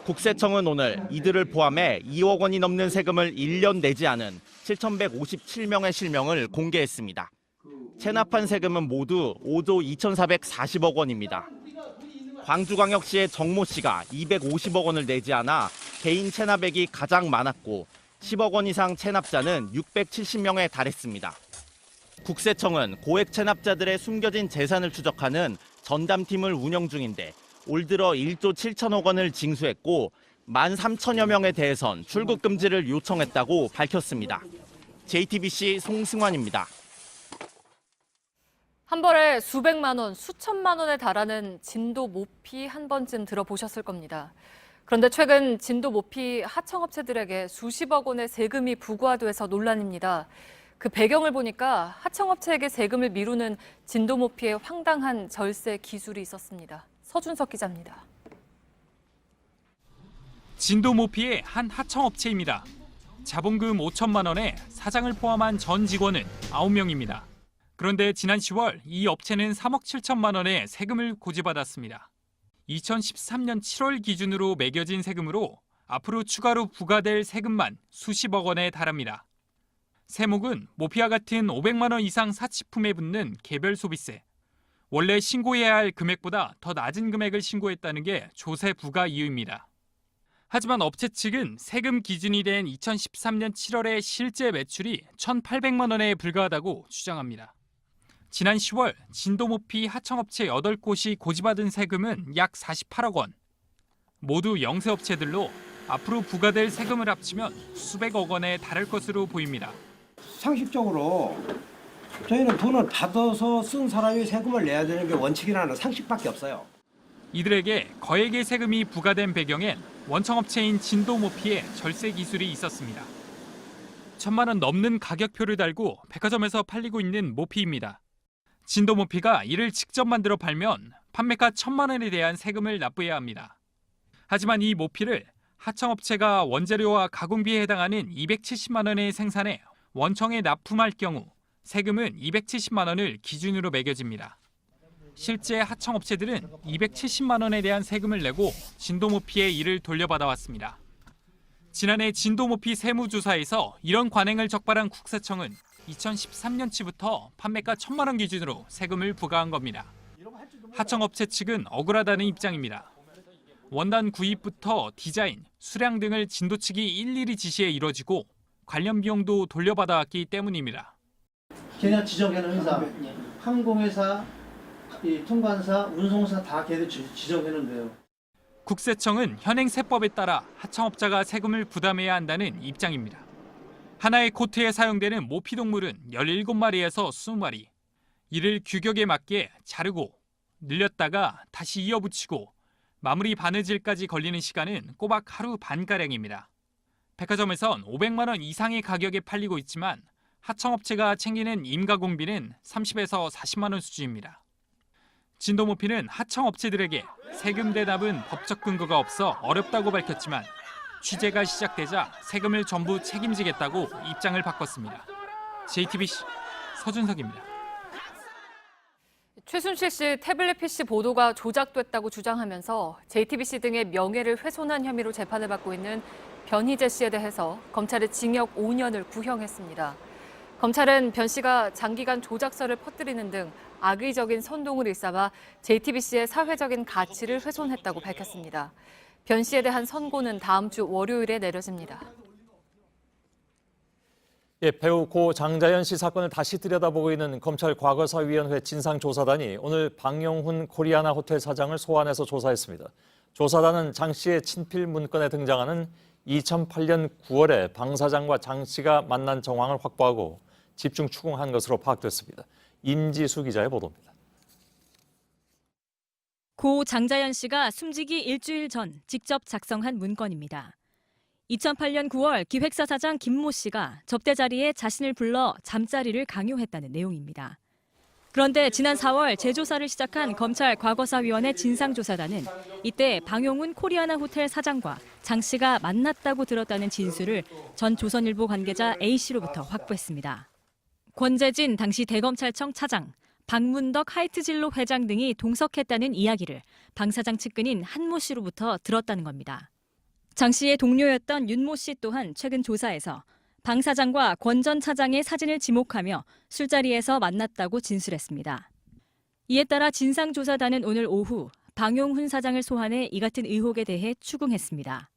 국세청은 오늘 이들을 포함해 2억 원이 넘는 세금을 1년 내지 않은 7,157명의 실명을 공개했습니다. 체납한 세금은 모두 5조 2,440억 원입니다. 광주광역시의 정모 씨가 250억 원을 내지 않아 개인 체납액이 가장 많았고 10억 원 이상 체납자는 670명에 달했습니다. 국세청은 고액 체납자들의 숨겨진 재산을 추적하는 전담팀을 운영 중인데 올 들어 1조 7천억 원을 징수했고 13,000여 명에 대해선 출국 금지를 요청했다고 밝혔습니다. JTBC 송승환입니다. 한 벌에 수백만 원, 수천만 원에 달하는 진도 모피 한 번쯤 들어보셨을 겁니다. 그런데 최근 진도 모피 하청업체들에게 수십억 원의 세금이 부과돼서 논란입니다. 그 배경을 보니까 하청업체에게 세금을 미루는 진도 모피의 황당한 절세 기술이 있었습니다. 서준석 기자입니다. 진도 모피의 한 하청업체입니다. 자본금 5천만 원에 사장을 포함한 전 직원은 9명입니다. 그런데 지난 10월 이 업체는 3억 7천만 원의 세금을 고지받았습니다. 2013년 7월 기준으로 매겨진 세금으로 앞으로 추가로 부과될 세금만 수십억 원에 달합니다. 세목은 모피와 같은 500만 원 이상 사치품에 붙는 개별 소비세. 원래 신고해야 할 금액보다 더 낮은 금액을 신고했다는 게 조세 부과 이유입니다. 하지만 업체 측은 세금 기준이 된 2013년 7월의 실제 매출이 1,800만 원에 불과하다고 주장합니다. 지난 10월 진도 모피 하청업체 8곳이 고지받은 세금은 약 48억 원. 모두 영세업체들로 앞으로 부과될 세금을 합치면 수백억 원에 달할 것으로 보입니다. 상식적으로 저희는 돈을 받아서 쓴 사람이 세금을 내야 되는 게 원칙이라는 상식밖에 없어요. 이들에게 거액의 세금이 부과된 배경엔 원청업체인 진도 모피의 절세 기술이 있었습니다. 1,000만 원 넘는 가격표를 달고 백화점에서 팔리고 있는 모피입니다. 진도 모피가 이를 직접 만들어 팔면 판매가 1,000만 원에 대한 세금을 납부해야 합니다. 하지만 이 모피를 하청업체가 원재료와 가공비에 해당하는 270만 원의 생산에 원청에 납품할 경우 세금은 270만 원을 기준으로 매겨집니다. 실제 하청업체들은 270만 원에 대한 세금을 내고 진도 모피의 일을 돌려받아 왔습니다. 지난해 진도 모피 세무조사에서 이런 관행을 적발한 국세청은 2013년치부터 판매가 1,000만 원 기준으로 세금을 부과한 겁니다. 하청업체 측은 억울하다는 입장입니다. 원단 구입부터 디자인, 수량 등을 진도 측이 일일이 지시해 이뤄지고 관련 비용도 돌려받아 왔기 때문입니다. 걔네 지정해놓은 회사, 항공회사, 통관사, 운송사 다 걔네 지정해놓은데요. 국세청은 현행 세법에 따라 하청업자가 세금을 부담해야 한다는 입장입니다. 하나의 코트에 사용되는 모피동물은 17마리에서 20마리. 이를 규격에 맞게 자르고 늘렸다가 다시 이어붙이고 마무리 바느질까지 걸리는 시간은 꼬박 하루 반가량입니다. 백화점에선 500만 원 이상의 가격에 팔리고 있지만 하청업체가 챙기는 임가공비는 30에서 40만 원 수준입니다. 진도 모피는 하청업체들에게 세금 대납은 법적 근거가 없어 어렵다고 밝혔지만 취재가 시작되자 세금을 전부 책임지겠다고 입장을 바꿨습니다. JTBC 서준석입니다. 최순실 씨 태블릿 PC 보도가 조작됐다고 주장하면서 JTBC 등의 명예를 훼손한 혐의로 재판을 받고 있는 변희재 씨에 대해서 검찰이 징역 5년을 구형했습니다. 검찰은 변 씨가 장기간 조작서를 퍼뜨리는 등 악의적인 선동을 일삼아 JTBC의 사회적인 가치를 훼손했다고 밝혔습니다. 변 씨에 대한 선고는 다음 주 월요일에 내려집니다. 배우 고 장자연 씨 사건을 다시 들여다보고 있는 검찰 과거사위원회 진상조사단이 오늘 방용훈 코리아나 호텔 사장을 소환해서 조사했습니다. 조사단은 장 씨의 친필 문건에 등장하는 2008년 9월에 방 사장과 장 씨가 만난 정황을 확보하고 집중 추궁한 것으로 파악됐습니다. 임지수 기자의 보도입니다. 고 장자연 씨가 숨지기 일주일 전 직접 작성한 문건입니다. 2008년 9월 기획사 사장 김모 씨가 접대 자리에 자신을 불러 잠자리를 강요했다는 내용입니다. 그런데 지난 4월 재조사를 시작한 검찰 과거사위원회 진상조사단은 이때 방용훈 코리아나 호텔 사장과 장 씨가 만났다고 들었다는 진술을 전 조선일보 관계자 A 씨로부터 확보했습니다. 권재진 당시 대검찰청 차장, 박문덕 하이트진로 회장 등이 동석했다는 이야기를 방 사장 측근인 한모 씨로부터 들었다는 겁니다. 장 씨의 동료였던 윤모 씨 또한 최근 조사에서 방 사장과 권 전 차장의 사진을 지목하며 술자리에서 만났다고 진술했습니다. 이에 따라 진상조사단은 오늘 오후 방용훈 사장을 소환해 이 같은 의혹에 대해 추궁했습니다.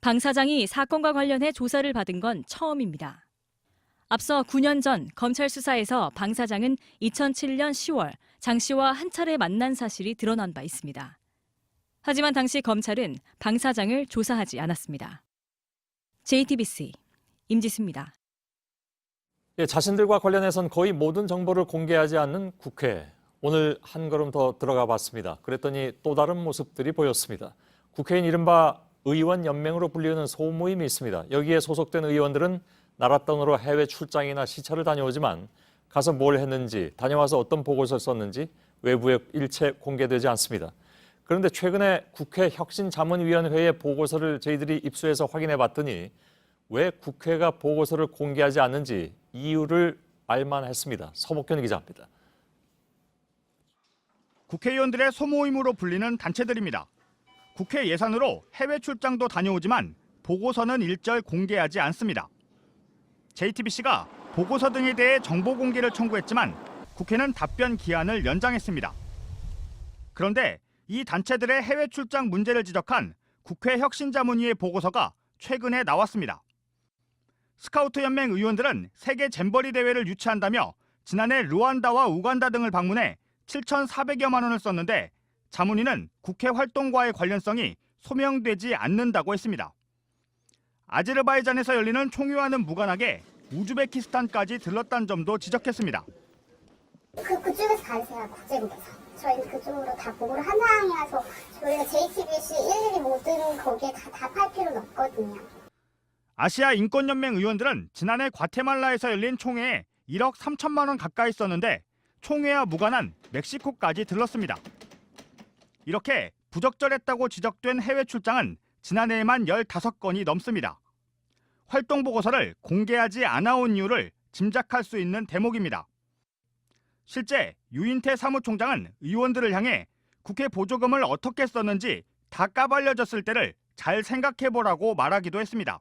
방 사장이 사건과 관련해 조사를 받은 건 처음입니다. 앞서 9년 전 검찰 수사에서 방 사장은 2007년 10월 장 씨와 한 차례 만난 사실이 드러난 바 있습니다. 하지만 당시 검찰은 방 사장을 조사하지 않았습니다. JTBC 임지수입니다. 자신들과 관련해선 거의 모든 정보를 공개하지 않는 국회. 오늘 한 걸음 더 들어가 봤습니다. 그랬더니 또 다른 모습들이 보였습니다. 국회인 이른바 의원연맹으로 불리는 소모임이 있습니다. 여기에 소속된 의원들은 나랏돈으로 해외 출장이나 시찰을 다녀오지만 가서 뭘 했는지, 다녀와서 어떤 보고서를 썼는지 외부에 일체 공개되지 않습니다. 그런데 최근에 국회 혁신자문위원회의 보고서를 저희들이 입수해서 확인해 봤더니 왜 국회가 보고서를 공개하지 않는지 이유를 알만 했습니다. 서복현 기자입니다. 국회의원들의 소모임으로 불리는 단체들입니다. 국회 예산으로 해외 출장도 다녀오지만 보고서는 일절 공개하지 않습니다. JTBC가 보고서 등에 대해 정보 공개를 청구했지만 국회는 답변 기한을 연장했습니다. 그런데 이 단체들의 해외 출장 문제를 지적한 국회 혁신자문위의 보고서가 최근에 나왔습니다. 스카우트 연맹 의원들은 세계 잼버리 대회를 유치한다며 지난해 루안다와 우간다 등을 방문해 7,400여만 원을 썼는데 자문위는 국회 활동과의 관련성이 소명되지 않는다고 했습니다. 아제르바이잔에서 열리는 총회와는 무관하게 우즈베키스탄까지 들렀다는 점도 지적했습니다. 그쪽에서 가세요, 국제국에서. 저희는 그쪽으로 다 보고를 한 상황이라서 저희가 JTBC 일일이 모든 거기에 다 답할 필요는 없거든요. 아시아 인권연맹 의원들은 지난해 과테말라에서 열린 총회에 1억 3천만 원 가까이 썼는데 총회와 무관한 멕시코까지 들렀습니다. 이렇게 부적절했다고 지적된 해외 출장은 지난해에만 15건이 넘습니다. 활동 보고서를 공개하지 않아온 이유를 짐작할 수 있는 대목입니다. 실제 유인태 사무총장은 의원들을 향해 국회 보조금을 어떻게 썼는지 다 까발려졌을 때를 잘 생각해보라고 말하기도 했습니다.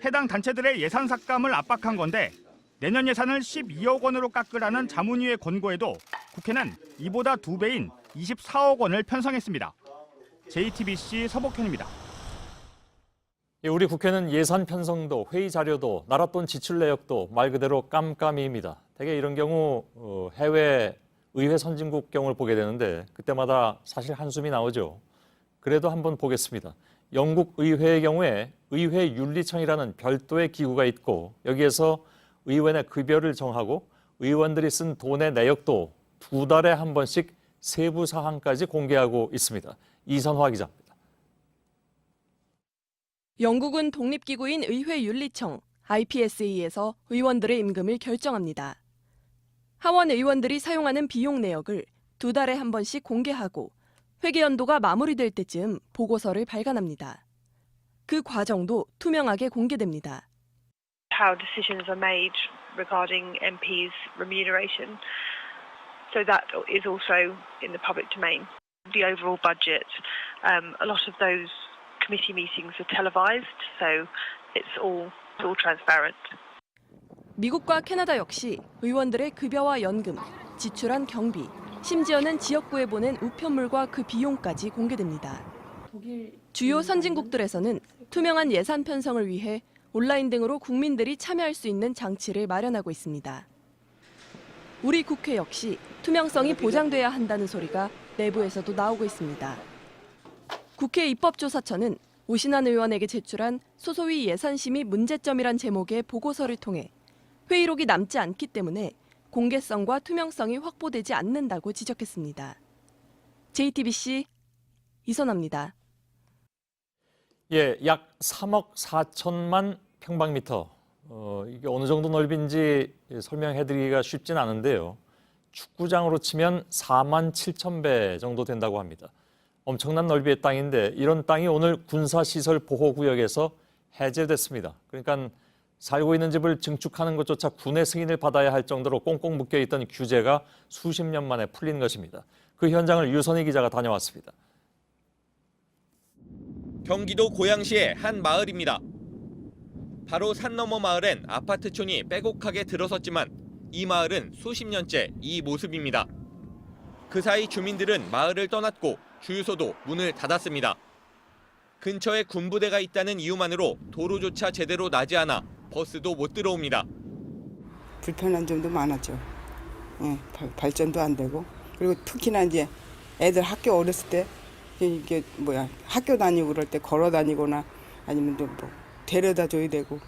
해당 단체들의 예산 삭감을 압박한 건데 내년 예산을 12억 원으로 깎으라는 자문위의 권고에도 국회는 이보다 2배인 24억 원을 편성했습니다. JTBC 서복현입니다. 우리 국회는 예산 편성도, 회의 자료도, 나랏돈 지출 내역도 말 그대로 깜깜이입니다. 대개 이런 경우 해외 의회 선진국 경우를 보게 되는데 그때마다 사실 한숨이 나오죠. 그래도 한번 보겠습니다. 영국 의회의 경우에 의회윤리청이라는 별도의 기구가 있고 여기에서 의원의 급여를 정하고 의원들이 쓴 돈의 내역도 2달에 한 번씩 세부 사항까지 공개하고 있습니다. 이선화 기자입니다. 영국은 독립기구인 의회윤리청 IPSE에서 의원들의 임금을 결정합니다. 하원 의원들이 사용하는 비용 내역을 2달에 한 번씩 공개하고 회계연도가 마무리될 때쯤 보고서를 발간합니다. 그 과정도 투명하게 공개됩니다. How decisions are made regarding MPs' remuneration. So that is also in the public domain. The overall budget, a lot of those committee meetings are televised, so it's all transparent. 미국과 캐나다 역시 의원들의 급여와 연금, 지출한 경비, 심지어는 지역구에 보낸 우편물과 그 비용까지 공개됩니다. 주요 선진국들에서는 투명한 예산 편성을 위해 온라인 등으로 국민들이 참여할 수 있는 장치를 마련하고 있습니다. 우리 국회 역시 투명성이 보장돼야 한다는 소리가 내부에서도 나오고 있습니다. 국회 입법조사처는 오신환 의원에게 제출한 소소위 예산심의 문제점이란 제목의 보고서를 통해 회의록이 남지 않기 때문에 공개성과 투명성이 확보되지 않는다고 지적했습니다. JTBC 이선아입니다. 예, 약 3억 4천만 평방미터. 이게 어느 정도 넓이인지 설명해드리기가 쉽진 않은데요. 축구장으로 치면 4만 7천 배 정도 된다고 합니다. 엄청난 넓이의 땅인데 이런 땅이 오늘 군사시설 보호구역에서 해제됐습니다. 그러니까 살고 있는 집을 증축하는 것조차 군의 승인을 받아야 할 정도로 꽁꽁 묶여있던 규제가 수십 년 만에 풀린 것입니다. 그 현장을 유선희 기자가 다녀왔습니다. 경기도 고양시의 한 마을입니다. 바로 산 너머 마을엔 아파트촌이 빼곡하게 들어섰지만 이 마을은 수십 년째 이 모습입니다. 그 사이 주민들은 마을을 떠났고 주유소도 문을 닫았습니다. 근처에 군부대가 있다는 이유만으로 도로조차 제대로 나지 않아 버스도 못 들어옵니다. 불편한 점도 많았죠. 발전도 안 되고 그리고 특히나 이제 애들 학교 어렸을 때 이게 학교 다니고 그럴 때 걸어 다니거나 아니면 또 뭐 데려다 줘야 되고.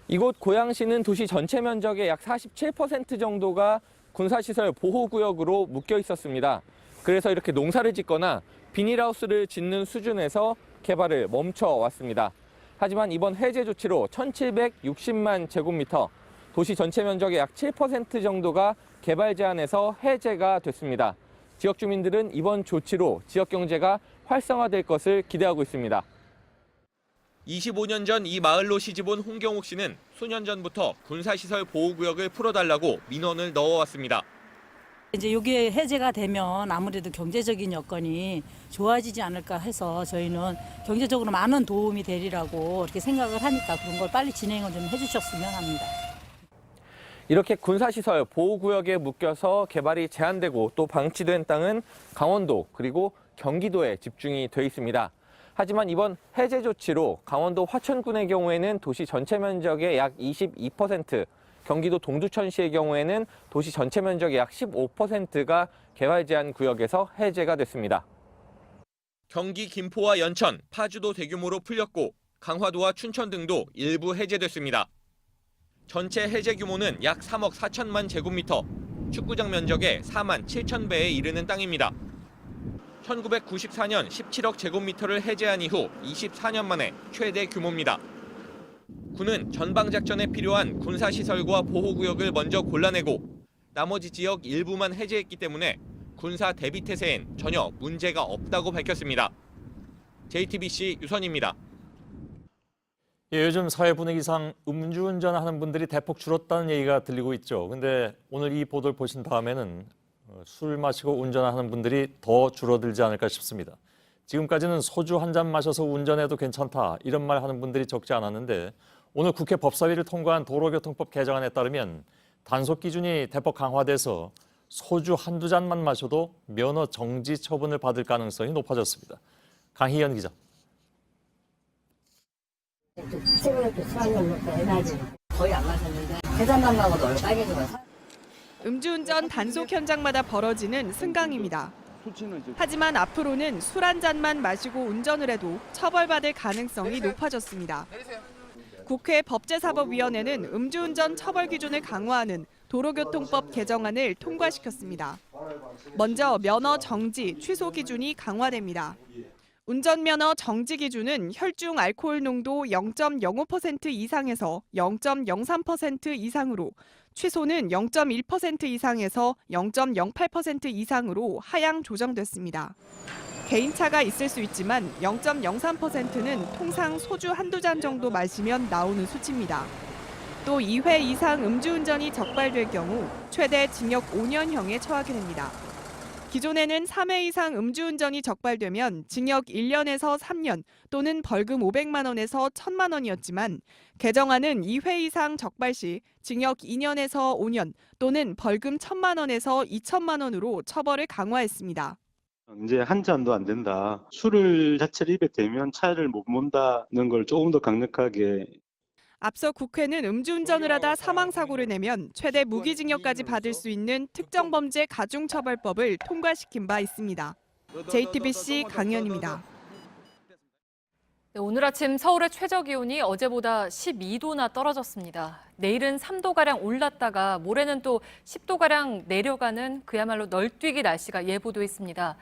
이곳 고양시는 도시 전체 면적의 약 47% 정도가 군사시설 보호구역으로 묶여 있었습니다. 그래서 이렇게 농사를 짓거나 비닐하우스를 짓는 수준에서 개발을 멈춰왔습니다. 하지만 이번 해제 조치로 1,760만 제곱미터, 도시 전체 면적의 약 7% 정도가 개발 제한에서 해제가 됐습니다. 지역 주민들은 이번 조치로 지역 경제가 활성화될 것을 기대하고 있습니다. 25년 전 이 마을로 시집온 홍경옥 씨는 수년 전부터 군사시설 보호구역을 풀어달라고 민원을 넣어왔습니다. 이제 여기에 해제가 되면 아무래도 경제적인 여건이 좋아지지 않을까 해서 저희는 경제적으로 많은 도움이 되리라고 이렇게 생각을 하니까 그런 걸 빨리 진행을 좀 해주셨으면 합니다. 이렇게 군사시설 보호구역에 묶여서 개발이 제한되고 또 방치된 땅은 강원도 그리고 경기도에 집중이 돼 있습니다. 하지만 이번 해제 조치로 강원도 화천군의 경우에는 도시 전체 면적의 약 22%, 경기도 동두천시의 경우에는 도시 전체 면적의 약 15%가 개발 제한 구역에서 해제가 됐습니다. 경기 김포와 연천, 파주도 대규모로 풀렸고 강화도와 춘천 등도 일부 해제됐습니다. 전체 해제 규모는 약 3억 4천만 제곱미터, 축구장 면적의 4만 7천 배에 이르는 땅입니다. 1994년 17억 제곱미터를 해제한 이후 24년 만에 최대 규모입니다. 군은 전방작전에 필요한 군사시설과 보호구역을 먼저 골라내고 나머지 지역 일부만 해제했기 때문에 군사 대비태세엔 전혀 문제가 없다고 밝혔습니다. JTBC 유선입니다. 예, 요즘 사회 분위기상 음주운전하는 분들이 대폭 줄었다는 얘기가 들리고 있죠. 근데 오늘 이 보도를 보신 다음에는 술 마시고 운전하는 분들이 더 줄어들지 않을까 싶습니다. 지금까지는 소주 한 잔 마셔서 운전해도 괜찮다 이런 말 하는 분들이 적지 않았는데 오늘 국회 법사위를 통과한 도로교통법 개정안에 따르면 단속 기준이 대폭 강화돼서 소주 한두 잔만 마셔도 면허 정지 처분을 받을 가능성이 높아졌습니다. 강희연 기자. 거의 안 마셨는데 세 잔만 먹어도 얼굴 빨개져서. 음주운전 단속 현장마다 벌어지는 승강입니다. 하지만 앞으로는 술 한 잔만 마시고 운전을 해도 처벌받을 가능성이 높아졌습니다. 국회 법제사법위원회는 음주운전 처벌 기준을 강화하는 도로교통법 개정안을 통과시켰습니다. 먼저 면허 정지, 취소 기준이 강화됩니다. 운전면허 정지 기준은 혈중 알코올 농도 0.05% 이상에서 0.03% 이상으로, 취소는 0.1% 이상에서 0.08% 이상으로 하향 조정됐습니다. 개인차가 있을 수 있지만 0.03%는 통상 소주 한두 잔 정도 마시면 나오는 수치입니다. 또 2회 이상 음주운전이 적발될 경우 최대 징역 5년형에 처하게 됩니다. 기존에는 3회 이상 음주운전이 적발되면 징역 1년에서 3년 또는 벌금 500만 원에서 1,000만 원이었지만 개정안은 2회 이상 적발 시 징역 2년에서 5년 또는 벌금 1,000만 원에서 2,000만 원으로 처벌을 강화했습니다. 이제 한 잔도 안 된다. 술을 자체를 입에 대면 차를 못 몬다는 걸 조금 더 강력하게. 앞서 국회는 음주운전을 하다 사망사고를 내면 최대 무기징역까지 받을 수 있는 특정범죄 가중처벌법을 통과시킨 바 있습니다. JTBC 강연입니다. 네, 오늘 아침 서울의 최저기온이 어제보다 12도나 떨어졌습니다. 내일은 3도가량 올랐다가 모레는 또 10도가량 내려가는 그야말로 널뛰기 날씨가 예보돼 있습니다.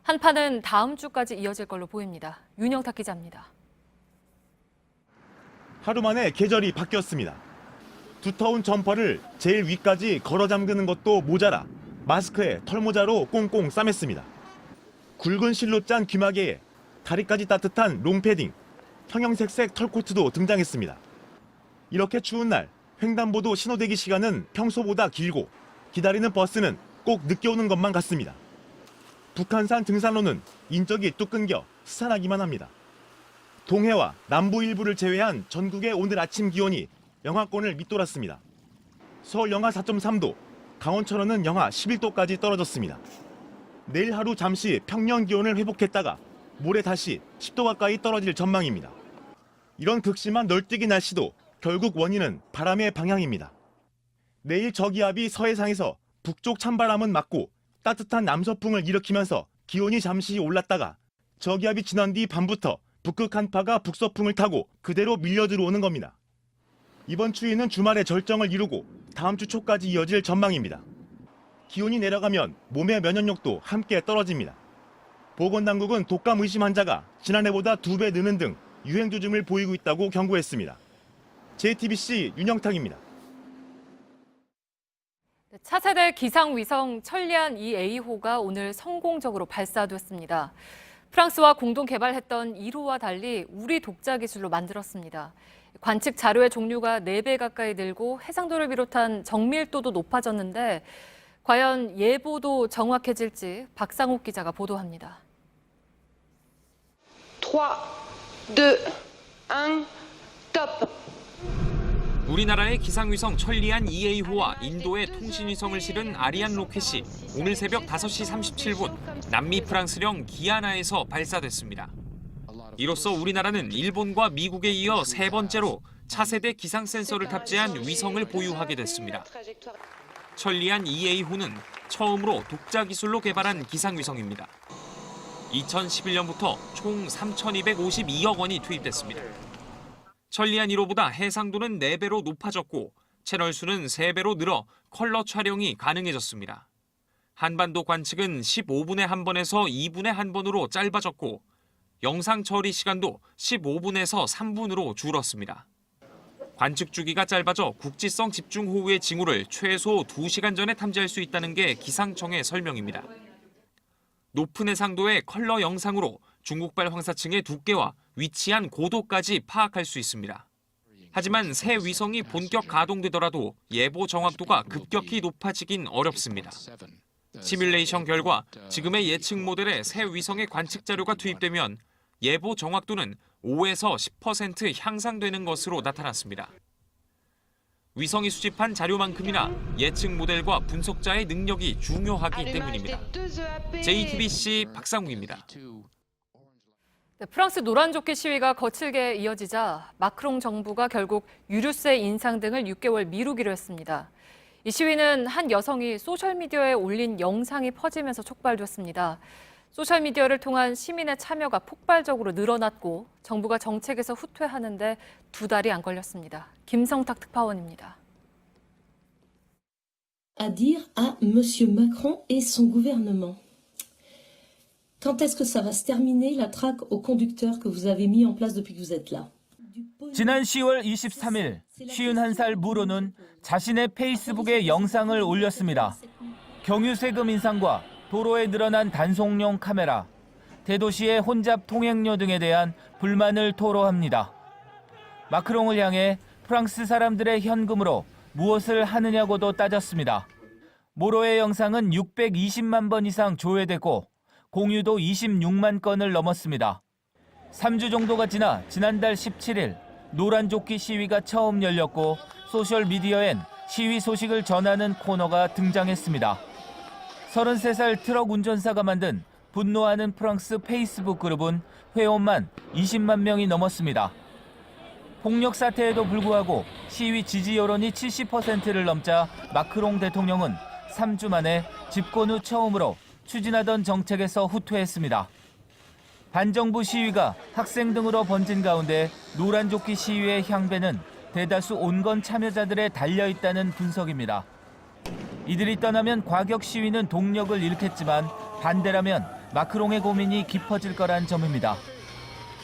한파는 다음 주까지 이어질 걸로 보입니다. 윤영탁 기자입니다. 하루 만에 계절이 바뀌었습니다. 두터운 점퍼를 제일 위까지 걸어 잠그는 것도 모자라 마스크에 털모자로 꽁꽁 싸맸습니다. 굵은 실로 짠 귀마개에 다리까지 따뜻한 롱패딩, 형형색색 털코트도 등장했습니다. 이렇게 추운 날 횡단보도 신호대기 시간은 평소보다 길고 기다리는 버스는 꼭 늦게 오는 것만 같습니다. 북한산 등산로는 인적이 뚝 끊겨 스산하기만 합니다. 동해와 남부 일부를 제외한 전국의 오늘 아침 기온이 영하권을 밑돌았습니다. 서울 영하 4.3도, 강원 철원은 영하 11도까지 떨어졌습니다. 내일 하루 잠시 평년 기온을 회복했다가 모레 다시 10도 가까이 떨어질 전망입니다. 이런 극심한 널뛰기 날씨도 결국 원인은 바람의 방향입니다. 내일 저기압이 서해상에서 북쪽 찬바람은 맞고 따뜻한 남서풍을 일으키면서 기온이 잠시 올랐다가 저기압이 지난 뒤 밤부터 북극 한파가 북서풍을 타고 그대로 밀려 들어오는 겁니다. 이번 추위는 주말에 절정을 이루고 다음 주 초까지 이어질 전망입니다. 기온이 내려가면 몸의 면역력도 함께 떨어집니다. 보건당국은 독감 의심 환자가 지난해보다 2배 느는 등 유행 조짐을 보이고 있다고 경고했습니다. JTBC 윤영탁입니다. 차세대 기상위성 천리안 2A호가 오늘 성공적으로 발사됐습니다. 프랑스와 공동 개발했던 1호와 달리 우리 독자 기술로 만들었습니다. 관측 자료의 종류가 4배 가까이 늘고 해상도를 비롯한 정밀도도 높아졌는데 과연 예보도 정확해질지 박상욱 기자가 보도합니다. 3, 2, 1, top! 우리나라의 기상위성 천리안 2A호와 인도의 통신위성을 실은 아리안 로켓이 오늘 새벽 5시 37분 남미 프랑스령 기아나에서 발사됐습니다. 이로써 우리나라는 일본과 미국에 이어 세 번째로 차세대 기상 센서를 탑재한 위성을 보유하게 됐습니다. 천리안 2A호는 처음으로 독자 기술로 개발한 기상위성입니다. 2011년부터 총 3,252억 원이 투입됐습니다. 천리안 1호보다 해상도는 4배로 높아졌고 채널 수는 3배로 늘어 컬러 촬영이 가능해졌습니다. 한반도 관측은 15분에 한 번에서 2분에 한 번으로 짧아졌고 영상 처리 시간도 15분에서 3분으로 줄었습니다. 관측 주기가 짧아져 국지성 집중호우의 징후를 최소 2시간 전에 탐지할 수 있다는 게 기상청의 설명입니다. 높은 해상도의 컬러 영상으로 중국발 황사층의 두께와 위치한 고도까지 파악할 수 있습니다. 하지만 새 위성이 본격 가동되더라도 예보 정확도가 급격히 높아지긴 어렵습니다. 시뮬레이션 결과 지금의 예측 모델에 새 위성의 관측 자료가 투입되면 예보 정확도는 5에서 10% 향상되는 것으로 나타났습니다. 위성이 수집한 자료만큼이나 예측 모델과 분석자의 능력이 중요하기 때문입니다. JTBC 박상욱입니다. 네, 프랑스 노란조끼 시위가 거칠게 이어지자 마크롱 정부가 결국 유류세 인상 등을 6개월 미루기로 했습니다. 이 시위는 한 여성이 소셜미디어에 올린 영상이 퍼지면서 촉발됐습니다. 소셜미디어를 통한 시민의 참여가 폭발적으로 늘어났고 정부가 정책에서 후퇴하는데 2달이 안 걸렸습니다. 김성탁 특파원입니다. À dire à Monsieur Macron et son gouvernement. Quand est-ce que ça va se terminer, la traque aux conducteurs que vous avez mis en place depuis que vous êtes là? 지난 10월 23일 51살 무로는 자신의 페이스북에 영상을 올렸습니다. 경유세금 인상과 도로에 늘어난 단속용 카메라, 대도시의 혼잡 통행료 등에 대한 불만을 토로합니다. 마크롱을 향해 프랑스 사람들의 현금으로 무엇을 하느냐고도 따졌습니다. 모로의 영상은 620만 번 이상 조회됐고 공유도 26만 건을 넘었습니다. 3주 정도가 지나 지난달 17일 노란조끼 시위가 처음 열렸고 소셜미디어엔 시위 소식을 전하는 코너가 등장했습니다. 33살 트럭 운전사가 만든 분노하는 프랑스 페이스북 그룹은 회원만 20만 명이 넘었습니다. 폭력 사태에도 불구하고 시위 지지 여론이 70%를 넘자 마크롱 대통령은 3주 만에 집권 후 처음으로 추진하던 정책에서 후퇴했습니다. 반정부 시위가 학생 등으로 번진 가운데 노란조끼 시위의 향배는 대다수 온건 참여자들에 달려있다는 분석입니다. 이들이 떠나면 과격 시위는 동력을 잃겠지만 반대라면 마크롱의 고민이 깊어질 거란 점입니다.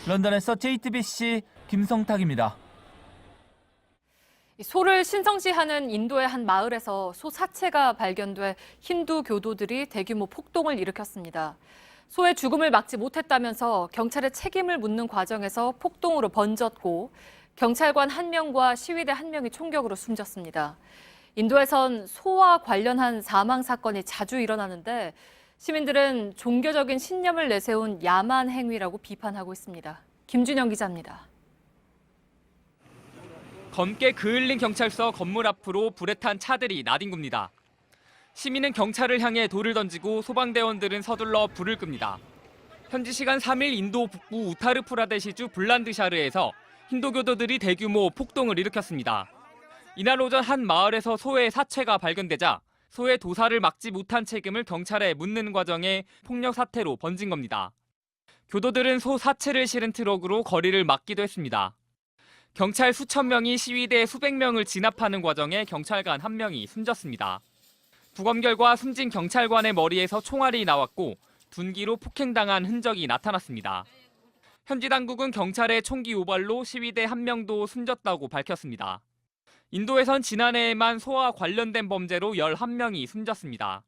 런던에서 JTBC 김성탁입니다. 소를 신성시하는 인도의 한 마을에서 소 사체가 발견돼 힌두 교도들이 대규모 폭동을 일으켰습니다. 소의 죽음을 막지 못했다면서 경찰에 책임을 묻는 과정에서 폭동으로 번졌고 경찰관 1명과 시위대 1명이 총격으로 숨졌습니다. 인도에선 소와 관련한 사망 사건이 자주 일어나는데 시민들은 종교적인 신념을 내세운 야만 행위라고 비판하고 있습니다. 김준영 기자입니다. 검게 그을린 경찰서 건물 앞으로 불에 탄 차들이 나뒹굽니다. 시민은 경찰을 향해 돌을 던지고 소방대원들은 서둘러 불을 끕니다. 현지 시간 3일 인도 북부 우타르프라데시주 불란드샤르에서 힌두교도들이 대규모 폭동을 일으켰습니다. 이날 오전 한 마을에서 소의 사체가 발견되자 소의 도살을 막지 못한 책임을 경찰에 묻는 과정에 폭력 사태로 번진 겁니다. 교도들은 소 사체를 실은 트럭으로 거리를 막기도 했습니다. 경찰 수천 명이 시위대 수백 명을 진압하는 과정에 경찰관 1명이 숨졌습니다. 부검 결과 숨진 경찰관의 머리에서 총알이 나왔고 둔기로 폭행당한 흔적이 나타났습니다. 현지 당국은 경찰의 총기 유발로 시위대 1명도 숨졌다고 밝혔습니다. 인도에선 지난해에만 소와 관련된 범죄로 11명이 숨졌습니다.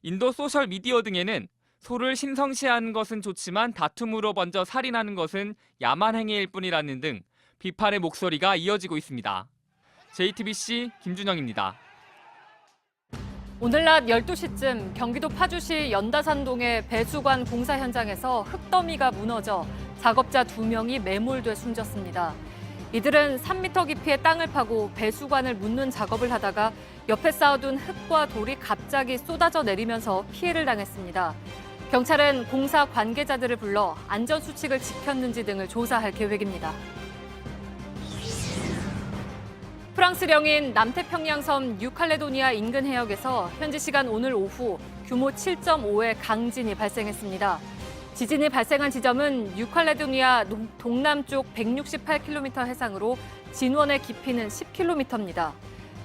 인도 소셜미디어 등에는 소를 신성시하는 것은 좋지만 다툼으로 번져 살인하는 것은 야만 행위일 뿐이라는 등 비판의 목소리가 이어지고 있습니다. JTBC 김준영입니다. 오늘 낮 12시쯤 경기도 파주시 연다산동의 배수관 공사 현장에서 흙더미가 무너져 작업자 2명이 매몰돼 숨졌습니다. 이들은 3m 깊이의 땅을 파고 배수관을 묻는 작업을 하다가 옆에 쌓아둔 흙과 돌이 갑자기 쏟아져 내리면서 피해를 당했습니다. 경찰은 공사 관계자들을 불러 안전수칙을 지켰는지 등을 조사할 계획입니다. 프랑스령인 남태평양섬 뉴칼레도니아 인근 해역에서 현지 시간 오늘 오후 규모 7.5의 강진이 발생했습니다. 지진이 발생한 지점은 뉴칼레도니아 동남쪽 168km 해상으로 진원의 깊이는 10km입니다.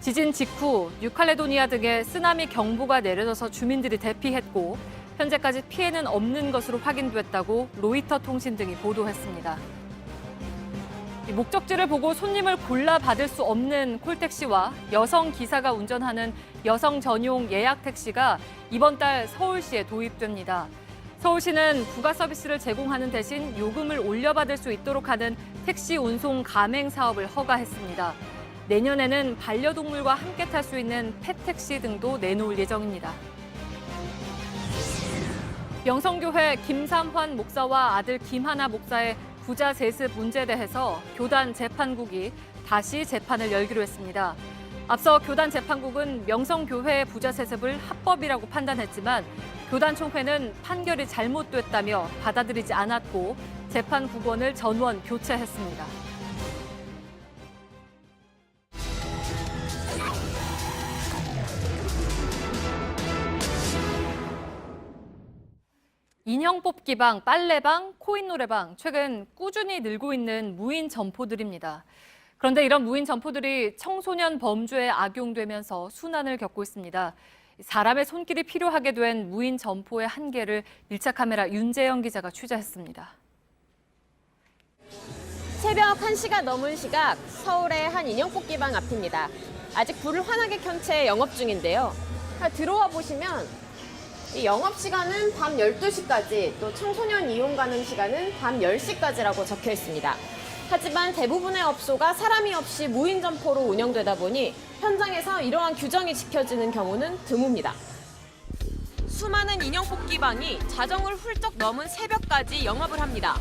지진 직후 뉴칼레도니아 등에 쓰나미 경보가 내려져서 주민들이 대피했고 현재까지 피해는 없는 것으로 확인됐다고 로이터 통신 등이 보도했습니다. 목적지를 보고 손님을 골라 받을 수 없는 콜택시와 여성 기사가 운전하는 여성 전용 예약 택시가 이번 달 서울시에 도입됩니다. 서울시는 부가 서비스를 제공하는 대신 요금을 올려받을 수 있도록 하는 택시 운송 가맹 사업을 허가했습니다. 내년에는 반려동물과 함께 탈 수 있는 펫택시 등도 내놓을 예정입니다. 명성교회 김삼환 목사와 아들 김하나 목사의 부자 세습 문제에 대해서 교단 재판국이 다시 재판을 열기로 했습니다. 앞서 교단 재판국은 명성교회의 부자 세습을 합법이라고 판단했지만 교단총회는 판결이 잘못됐다며 받아들이지 않았고 재판국원을 전원 교체했습니다. 인형 뽑기방, 빨래방, 코인 노래방, 최근 꾸준히 늘고 있는 무인 점포들입니다. 그런데 이런 무인 점포들이 청소년 범죄에 악용되면서 순환을 겪고 있습니다. 사람의 손길이 필요하게 된 무인 점포의 한계를 1차 카메라 윤재영 기자가 취재했습니다. 새벽 1시가 넘은 시각 서울의 한 인형 뽑기방 앞입니다. 아직 불을 환하게 켠 채 영업 중인데요. 들어와 보시면 이 영업시간은 밤 12시까지, 또 청소년 이용 가능 시간은 밤 10시까지라고 적혀 있습니다. 하지만 대부분의 업소가 사람이 없이 무인 점포로 운영되다 보니 현장에서 이러한 규정이 지켜지는 경우는 드뭅니다. 수많은 인형 뽑기방이 자정을 훌쩍 넘은 새벽까지 영업을 합니다.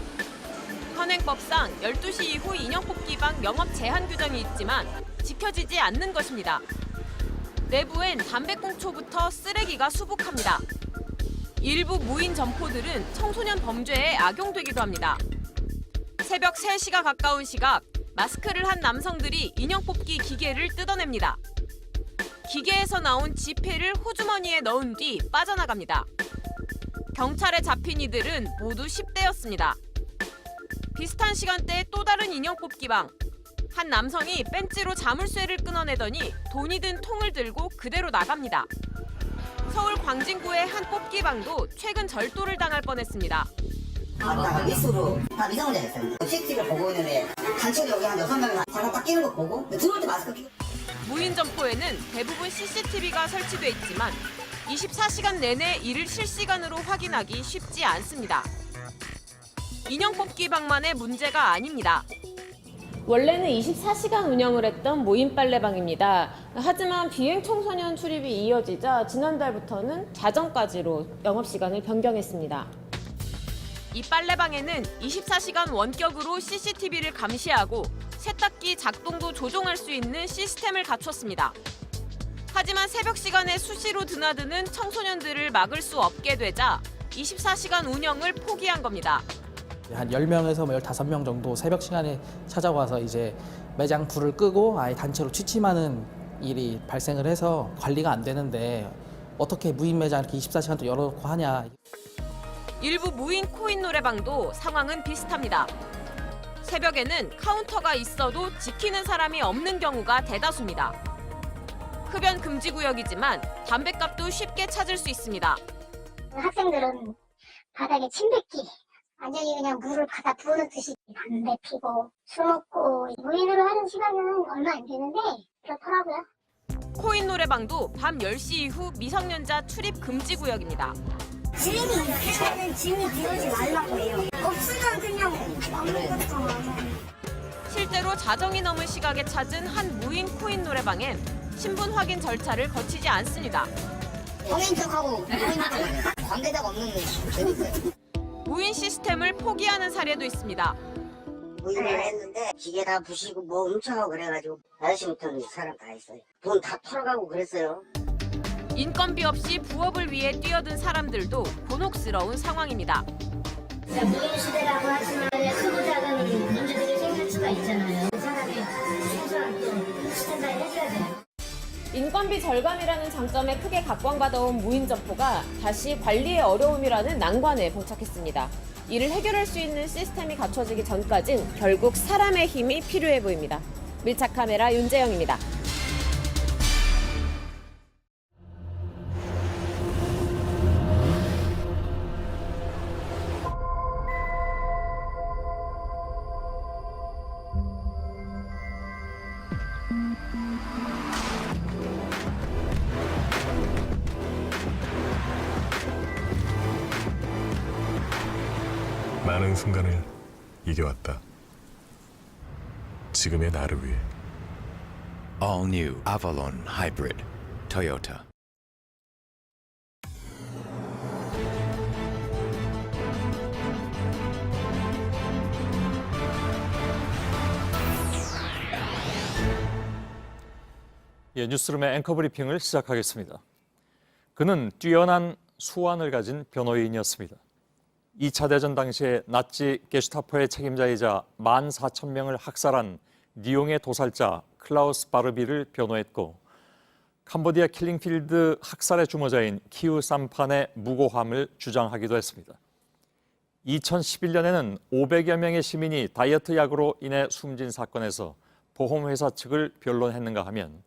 현행법상 12시 이후 인형 뽑기방 영업 제한 규정이 있지만 지켜지지 않는 것입니다. 내부엔 담배꽁초부터 쓰레기가 수북합니다. 일부 무인 점포들은 청소년 범죄에 악용되기도 합니다. 새벽 3시가 가까운 시각, 마스크를 한 남성들이 인형 뽑기 기계를 뜯어냅니다. 기계에서 나온 지폐를 호주머니에 넣은 뒤 빠져나갑니다. 경찰에 잡힌 이들은 모두 10대였습니다. 비슷한 시간대에 또 다른 인형 뽑기방. 한 남성이 벤치로 자물쇠를 끊어내더니 돈이 든 통을 들고 그대로 나갑니다. 서울 광진구의 한 뽑기방도 최근 절도를 당할 뻔했습니다. 아까 미스로 다 미성년자였어요. CCTV를 보고 있는데 단체로 여기 한 6명 잠깐 딱 끼는 거 보고 들어올 때 마스크 끼고. 무인 점포에는 대부분 CCTV가 설치돼 있지만 24시간 내내 이를 실시간으로 확인하기 쉽지 않습니다. 인형 뽑기방만의 문제가 아닙니다. 원래는 24시간 운영을 했던 모임 빨래방입니다. 하지만 비행 청소년 출입이 이어지자 지난달부터는 자정까지로 영업시간을 변경했습니다. 이 빨래방에는 24시간 원격으로 CCTV를 감시하고 세탁기 작동도 조종할 수 있는 시스템을 갖췄습니다. 하지만 새벽 시간에 수시로 드나드는 청소년들을 막을 수 없게 되자 24시간 운영을 포기한 겁니다. 한 10명에서 15명 정도 새벽 시간에 찾아와서 이제 매장 불을 끄고 아예 단체로 취침하는 일이 발생을 해서 관리가 안 되는데 어떻게 무인 매장 이렇게 24시간 또 열어놓고 하냐. 일부 무인 코인 노래방도 상황은 비슷합니다. 새벽에는 카운터가 있어도 지키는 사람이 없는 경우가 대다수입니다. 흡연 금지 구역이지만 담뱃값도 쉽게 찾을 수 있습니다. 학생들은 바닥에 침 뱉기, 완전히 그냥 물을 받아 부어놓듯이 담배 피고 술 먹고 무인으로 하는 시간은 얼마 안 되는데 그렇더라고요. 코인 노래방도 밤 10시 이후 미성년자 출입 금지 구역입니다. 주인이 있으면 주인이 비우지 말라고 해요. 없으면 그냥 아무것도 안 해요. 실제로 자정이 넘은 시각에 찾은 한 무인 코인 노래방엔 신분 확인 절차를 거치지 않습니다. 범인 척하고 관계자가 없는 데 있어요. 무인 시스템을 포기하는 사례도 있습니다. 무인을 했는데 기계 다 부시고 뭐 훔쳐가고 그래가지고 아저씨부터는 사람 다 했어요. 돈 다 털어가고 그랬어요. 인건비 없이 부업을 위해 뛰어든 사람들도 곤혹스러운 상황입니다. 무인 시대라고 하지만 크고 작은 문제들이 생길 수가 있잖아요. 그 사람이 최소한 또 스탠바이 해줘야 돼요. 인건비 절감이라는 장점에 크게 각광받아온 무인 점포가 다시 관리의 어려움이라는 난관에 봉착했습니다. 이를 해결할 수 있는 시스템이 갖춰지기 전까진 결국 사람의 힘이 필요해 보입니다. 밀착 카메라 윤재영입니다. 많은 순간을 이겨왔다. 지금의 나를 위해. All new Avalon Hybrid Toyota. 예, 뉴스룸의 앵커 브리핑을 시작하겠습니다. 그는 뛰어난 수완을 가진 변호인이었습니다. 2차 대전 당시에 나치 게슈타포의 책임자이자 14,000명을 학살한 니옹의 도살자 클라우스 바르비를 변호했고 캄보디아 킬링필드 학살의 주모자인 키우 삼판의 무고함을 주장하기도 했습니다. 2011년에는 500여 명의 시민이 다이어트 약으로 인해 숨진 사건에서 보험회사 측을 변론했는가 하면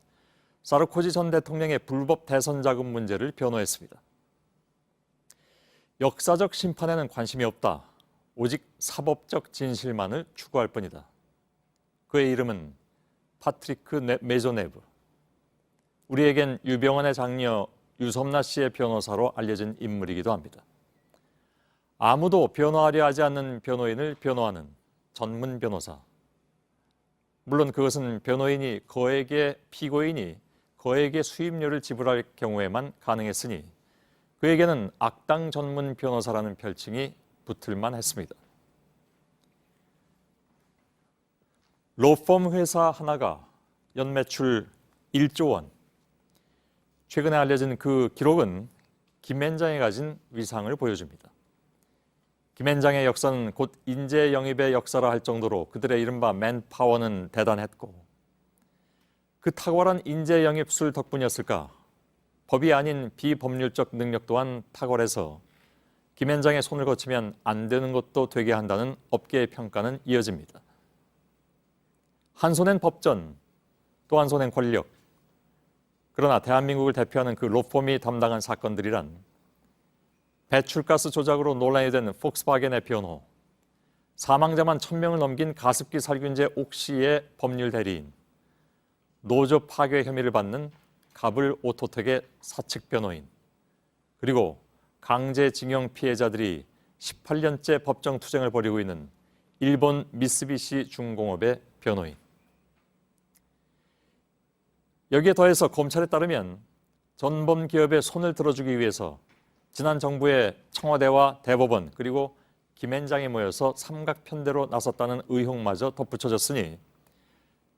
사르코지 전 대통령의 불법 대선 자금 문제를 변호했습니다. 역사적 심판에는 관심이 없다. 오직 사법적 진실만을 추구할 뿐이다. 그의 이름은 파트리크 메조네브. 우리에겐 유병헌의 장녀 유섬나 씨의 변호사로 알려진 인물이기도 합니다. 아무도 변호하려 하지 않는 변호인을 변호하는 전문 변호사. 물론 그것은 변호인이 피고인이 거액의 수임료를 지불할 경우에만 가능했으니 그에게는 악당 전문 변호사라는 별칭이 붙을만 했습니다. 로펌 회사 하나가 연매출 1조 원. 최근에 알려진 그 기록은 김앤장이 가진 위상을 보여줍니다. 김앤장의 역사는 곧 인재 영입의 역사라 할 정도로 그들의 이른바 맨파워는 대단했고 그 탁월한 인재 영입술 덕분이었을까? 법이 아닌 비법률적 능력 또한 탁월해서 김앤장의 손을 거치면 안 되는 것도 되게 한다는 업계의 평가는 이어집니다. 한 손엔 법전, 또 한 손엔 권력. 그러나 대한민국을 대표하는 그 로펌이 담당한 사건들이란 배출가스 조작으로 논란이 된 폭스바겐의 변호, 사망자만 1000명을 넘긴 가습기 살균제 옥시의 법률 대리인, 노조 파괴 혐의를 받는 가불 오토텍의 사측 변호인, 그리고 강제징용 피해자들이 18년째 법정 투쟁을 벌이고 있는 일본 미쓰비시 중공업의 변호인. 여기에 더해서 검찰에 따르면 전범 기업의 손을 들어주기 위해서 지난 정부의 청와대와 대법원 그리고 김앤장이 모여서 삼각편대로 나섰다는 의혹마저 덧붙여졌으니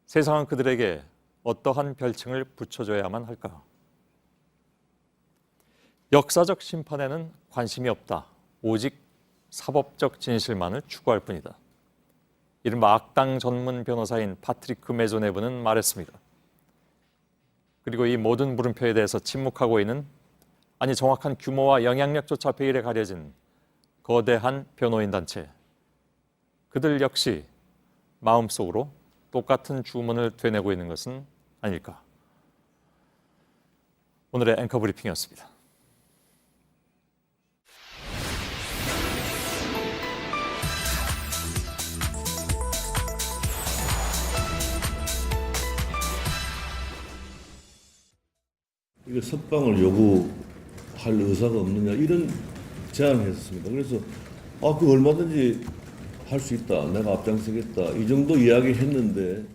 세상은 그들에게 어떠한 별칭을 붙여줘야만 할까? 역사적 심판에는 관심이 없다. 오직 사법적 진실만을 추구할 뿐이다. 이른바 악당 전문 변호사인 파트리크 메조네브는 말했습니다. 그리고 이 모든 물음표에 대해서 침묵하고 있는, 아니 정확한 규모와 영향력조차 베일에 가려진 거대한 변호인 단체. 그들 역시 마음속으로 똑같은 주문을 되뇌고 있는 것은 아닐까. 오늘의 앵커 브리핑이었습니다. 이거 석방을 요구할 의사가 없느냐 이런 제안을 했습니다. 그래서 그 얼마든지 할 수 있다. 내가 앞장서겠다. 이 정도 이야기했는데.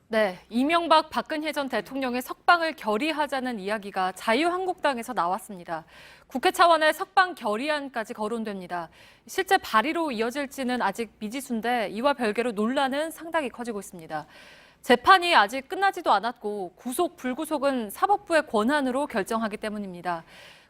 네, 이명박 박근혜 전 대통령의 석방을 결의하자는 이야기가 자유한국당에서 나왔습니다. 국회 차원의 석방 결의안까지 거론됩니다. 실제 발의로 이어질지는 아직 미지수인데 이와 별개로 논란은 상당히 커지고 있습니다. 재판이 아직 끝나지도 않았고 구속, 불구속은 사법부의 권한으로 결정하기 때문입니다.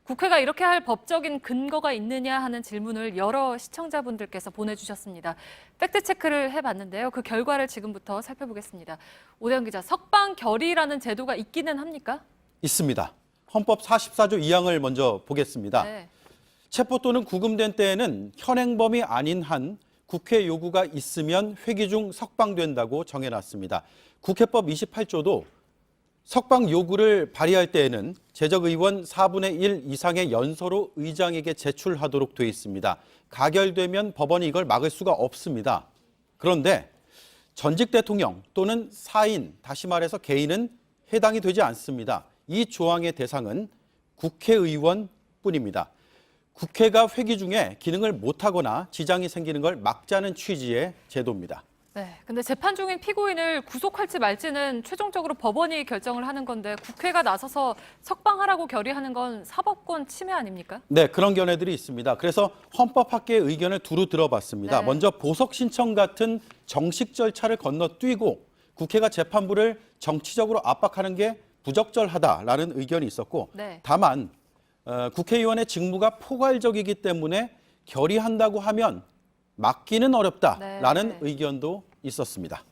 국회가 이렇게 할 법적인 근거가 있느냐 하는 질문을 여러 시청자분들께서 보내주셨습니다. 팩트체크를 해봤는데요. 그 결과를 지금부터 살펴보겠습니다. 오대영 기자, 석방 결의라는 제도가 있기는 합니까? 있습니다. 헌법 44조 2항을 먼저 보겠습니다. 네. 체포 또는 구금된 때에는 현행범이 아닌 한 국회 요구가 있으면 회기 중 석방된다고 정해놨습니다. 국회법 28조도 석방 요구를 발의할 때에는 재적의원 4분의 1 이상의 연서로 의장에게 제출하도록 되어 있습니다. 가결되면 법원이 이걸 막을 수가 없습니다. 그런데 전직 대통령 또는 사인, 다시 말해서 개인은 해당이 되지 않습니다. 이 조항의 대상은 국회의원뿐입니다. 국회가 회기 중에 기능을 못하거나 지장이 생기는 걸 막자는 취지의 제도입니다. 네, 근데 재판 중인 피고인을 구속할지 말지는 최종적으로 법원이 결정을 하는 건데 국회가 나서서 석방하라고 결의하는 건 사법권 침해 아닙니까? 네, 그런 견해들이 있습니다. 그래서 헌법학계의 의견을 두루 들어봤습니다. 네. 먼저 보석 신청 같은 정식 절차를 건너뛰고 국회가 재판부를 정치적으로 압박하는 게 부적절하다라는 의견이 있었고, 네. 다만 국회의원의 직무가 포괄적이기 때문에 결의한다고 하면 막기는 어렵다라는 네. 의견도 있었습니다.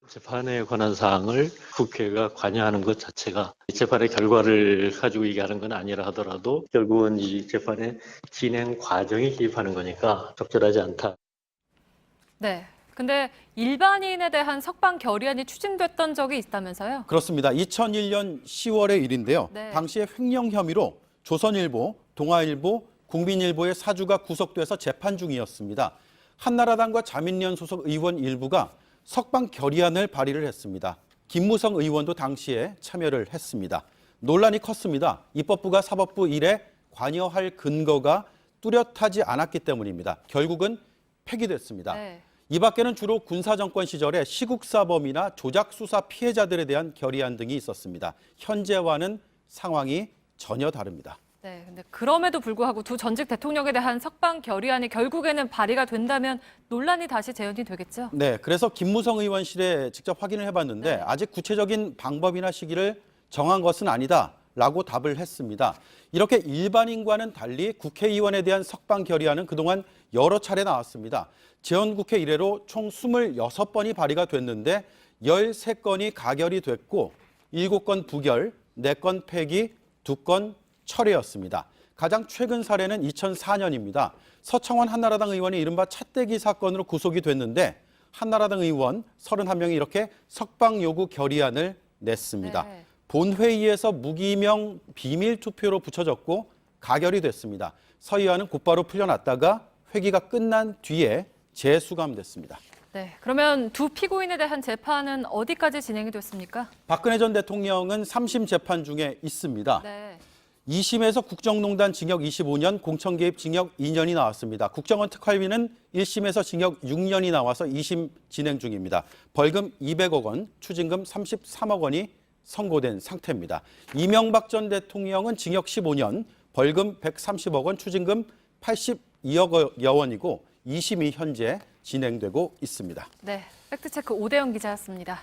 재판에 관한 사항을 국회가 관여하는 것 자체가 재판의 결과를 가지고 얘기하는 건 아니라 하더라도 결국은 이 재판의 진행 과정에 개입하는 거니까 적절하지 않다. 네. 근데 일반인에 대한 석방 결의안이 추진됐던 적이 있다면서요? 그렇습니다. 2001년 10월의 일인데요. 네. 당시에 횡령 혐의로 조선일보, 동아일보, 국민일보의 사주가 구속돼서 재판 중이었습니다. 한나라당과 자민련 소속 의원 일부가 석방 결의안을 발의를 했습니다. 김무성 의원도 당시에 참여를 했습니다. 논란이 컸습니다. 입법부가 사법부 일에 관여할 근거가 뚜렷하지 않았기 때문입니다. 결국은 폐기됐습니다. 네. 이 밖에는 주로 군사정권 시절에 시국사범이나 조작수사 피해자들에 대한 결의안 등이 있었습니다. 현재와는 상황이 전혀 다릅니다. 네, 근데 그럼에도 불구하고 두 전직 대통령에 대한 석방 결의안이 결국에는 발의가 된다면 논란이 다시 재현이 되겠죠? 네, 그래서 김무성 의원실에 직접 확인을 해봤는데 아직 구체적인 방법이나 시기를 정한 것은 아니다라고 답을 했습니다. 이렇게 일반인과는 달리 국회의원에 대한 석방 결의안은 그동안 여러 차례 나왔습니다. 재헌국회 이래로 총 26번이 발의가 됐는데 13건이 가결이 됐고 7건 부결, 4건 폐기, 2건 철회였습니다. 가장 최근 사례는 2004년입니다. 서청원 한나라당 의원이 이른바 찻대기 사건으로 구속이 됐는데 한나라당 의원 31명이 이렇게 석방 요구 결의안을 냈습니다. 네. 본회의에서 무기명 비밀 투표로 붙여졌고 가결이 됐습니다. 서 의원은 곧바로 풀려났다가 회기가 끝난 뒤에 재수감됐습니다. 네, 그러면 두 피고인에 대한 재판은 어디까지 진행이 됐습니까? 박근혜 전 대통령은 3심 재판 중에 있습니다. 네. 2심에서 국정농단 징역 25년, 공천개입 징역 2년이 나왔습니다. 국정원 특활비는 1심에서 징역 6년이 나와서 2심 진행 중입니다. 벌금 200억 원, 추징금 33억 원이 선고된 상태입니다. 이명박 전 대통령은 징역 15년, 벌금 130억 원, 추징금 82억여 원이고 2심이 현재 진행되고 있습니다. 네, 팩트체크 오대영 기자였습니다.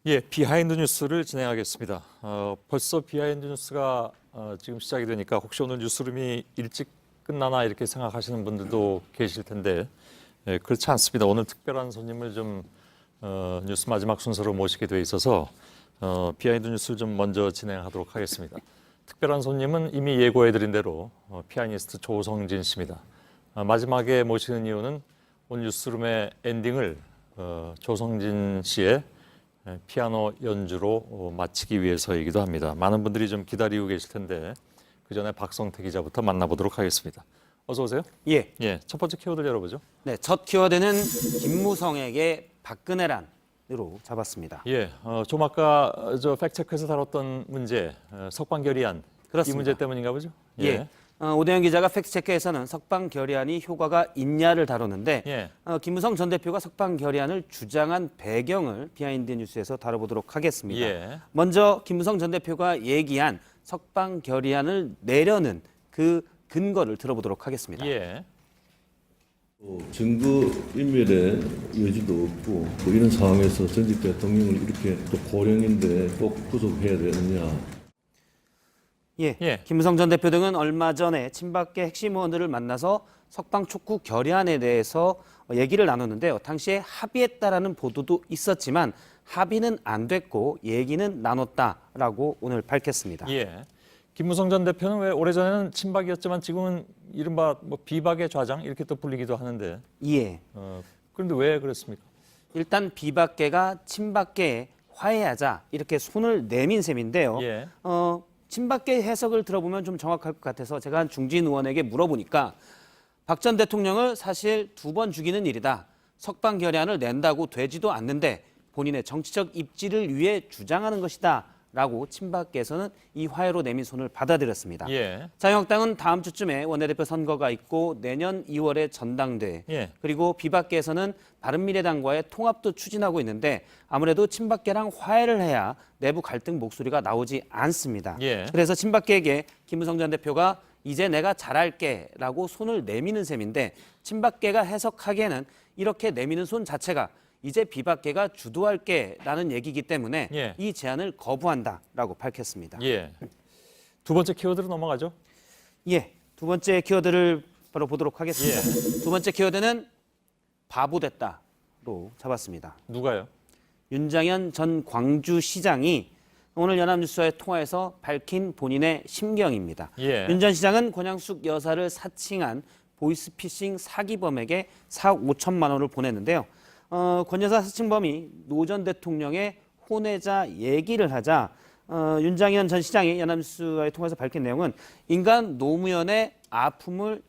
예, 비하인드 뉴스를 진행하겠습니다. 벌써 비하인드 뉴스가 지금 시작이 되니까 혹시 오늘 뉴스룸이 일찍 끝나나 이렇게 생각하시는 분들도 계실 텐데 그렇지 않습니다. 오늘 특별한 손님을 좀 뉴스 마지막 순서로 모시게 돼 있어서 비하인드 뉴스를 좀 먼저 진행하도록 하겠습니다. 특별한 손님은 이미 예고해드린 대로 피아니스트 조성진 씨입니다. 마지막에 모시는 이유는 오늘 뉴스룸의 엔딩을 조성진 씨의 피아노 연주로 마치기 위해서이기도 합니다. 많은 분들이 좀 기다리고 계실 텐데 그 전에 박성태 기자부터 만나보도록 하겠습니다. 어서 오세요. 예. 예, 첫 번째 키워드 열어보죠. 네, 첫 키워드는 김무성에게 박근혜란으로 잡았습니다. 예, 좀 아까 저 팩트체크에서 다뤘던 문제, 석방 결의안. 그렇습니다. 이 문제 때문인가 보죠? 예. 오대영 기자가 팩트체크에서는 석방 결의안이 효과가 있냐를 다뤘는데 예. 김무성 전 대표가 석방 결의안을 주장한 배경을 비하인드 뉴스에서 다뤄보도록 하겠습니다. 예. 먼저 김무성 전 대표가 얘기한 석방 결의안을 내려는 그 근거를 들어보도록 하겠습니다. 예. 증거 인멸의 여지도 없고 뭐 이런 상황에서 전직 대통령을 이렇게 또 고령인데 꼭 구속해야 되느냐. 예. 김무성 전 대표 등은 얼마 전에 친박계 핵심 의원들을 만나서 석방 촉구 결의안에 대해서 얘기를 나눴는데요. 당시에 합의했다라는 보도도 있었지만 합의는 안 됐고 얘기는 나눴다라고 오늘 밝혔습니다. 예. 김무성 전 대표는 왜 오래전에는 친박이었지만 지금은 이른바 뭐 비박의 좌장 이렇게 또 불리기도 하는데. 예. 그런데 왜 그랬습니까? 일단 비박계가 친박계에 화해하자 이렇게 손을 내민 셈인데요. 예. 친박계 해석을 들어보면 좀 정확할 것 같아서 제가 한 중진 의원에게 물어보니까 박 전 대통령을 사실 2번 죽이는 일이다. 석방 결의안을 낸다고 되지도 않는데 본인의 정치적 입지를 위해 주장하는 것이다. 라고 친박계에서는 이 화해로 내민 손을 받아들였습니다. 예. 자유한국당은 다음 주쯤에 원내대표 선거가 있고 내년 2월에 전당대회 예. 그리고 비박계에서는 바른미래당과의 통합도 추진하고 있는데 아무래도 친박계랑 화해를 해야 내부 갈등 목소리가 나오지 않습니다. 예. 그래서 친박계에게 김무성 전 대표가 이제 내가 잘할게 라고 손을 내미는 셈인데 친박계가 해석하기에는 이렇게 내미는 손 자체가 이제 비박계가 주도할게라는 얘기이기 때문에 예. 이 제안을 거부한다라고 밝혔습니다. 예. 두 번째 키워드로 넘어가죠. 예. 두 번째 키워드를 바로 보도록 하겠습니다. 예. 두 번째 키워드는 바보 됐다로 잡았습니다. 누가요? 윤장현 전 광주시장이 오늘 연합뉴스와의 통화에서 밝힌 본인의 심경입니다. 예. 윤 전 시장은 권양숙 여사를 사칭한 보이스피싱 사기범에게 4억 5천만 원을 보냈는데요. 권 여사 사칭범이 노 전 대통령의 혼외자 얘기를 하자 윤장현 전 시장이 연합뉴스와의 통화에서 밝힌 내용은 인간 노무현의 아픔을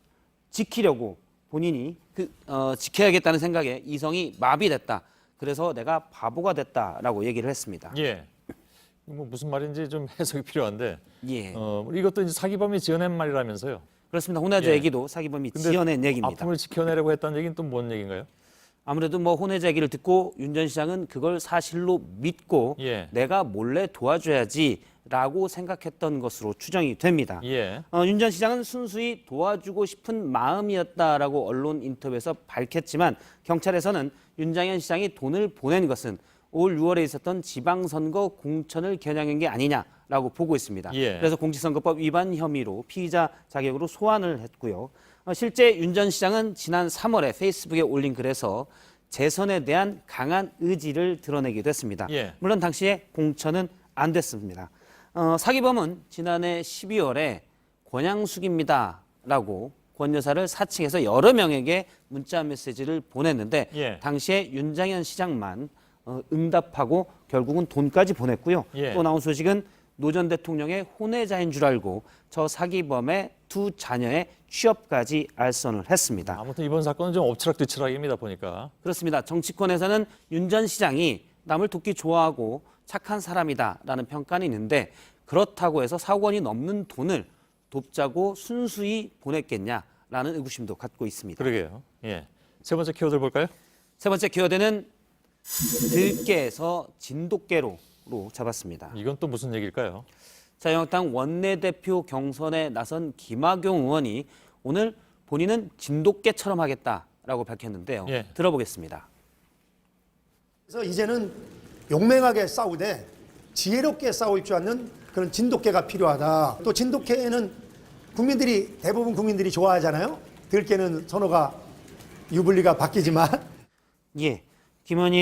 지키려고 본인이 지켜야겠다는 생각에 이성이 마비됐다. 그래서 내가 바보가 됐다라고 얘기를 했습니다. 예. 뭐 무슨 말인지 좀 해석이 필요한데. 예. 이것도 이제 사기범이 지어낸 말이라면서요. 그렇습니다. 혼외자 예. 얘기도 사기범이 지어낸 얘기입니다. 아픔을 지켜내려고 했다는 얘기는 또 뭔 얘기인가요? 아무래도 뭐 혼외자 얘기를 듣고 윤 전 시장은 그걸 사실로 믿고 예. 내가 몰래 도와줘야지라고 생각했던 것으로 추정이 됩니다. 예. 윤 전 시장은 순수히 도와주고 싶은 마음이었다라고 언론 인터뷰에서 밝혔지만 경찰에서는 윤장현 시장이 돈을 보낸 것은 올 6월에 있었던 지방선거 공천을 겨냥한 게 아니냐라고 보고 있습니다. 예. 그래서 공직선거법 위반 혐의로 피의자 자격으로 소환을 했고요. 실제 윤 전 시장은 지난 3월에 페이스북에 올린 글에서 재선에 대한 강한 의지를 드러내기도 했습니다. 예. 물론 당시에 공천은 안 됐습니다. 사기범은 지난해 12월에 권양숙입니다라고 권 여사를 사칭해서 여러 명에게 문자 메시지를 보냈는데 예. 당시에 윤장현 시장만 응답하고 결국은 돈까지 보냈고요. 예. 또 나온 소식은 노 전 대통령의 혼외자인 줄 알고 저 사기범의 두 자녀의 취업까지 알선을 했습니다. 아무튼 이번 사건은 좀 엎치락뒤치락입니다, 보니까. 그렇습니다. 정치권에서는 윤 전 시장이 남을 돕기 좋아하고 착한 사람이다라는 평가는 있는데 그렇다고 해서 4억 원이 넘는 돈을 돕자고 순수히 보냈겠냐라는 의구심도 갖고 있습니다. 그러게요. 예. 세 번째 키워드 볼까요? 세 번째 키워드는 들깨에서 진돗개로 잡았습니다. 이건 또 무슨 얘기일까요? 자유한국당 원내대표 경선에 나선 김학용 의원이 오늘 본인은 진돗개처럼 하겠다라고 밝혔는데요. 예. 들어보겠습니다. 그래서 이제는 용맹하게 싸우되 지혜롭게 싸울 줄 아는 그런 진돗개가 필요하다. 또 진돗개는 대부분 국민들이 좋아하잖아요. 들깨는 선호가 유불리가 바뀌지만. 예, 김 의원이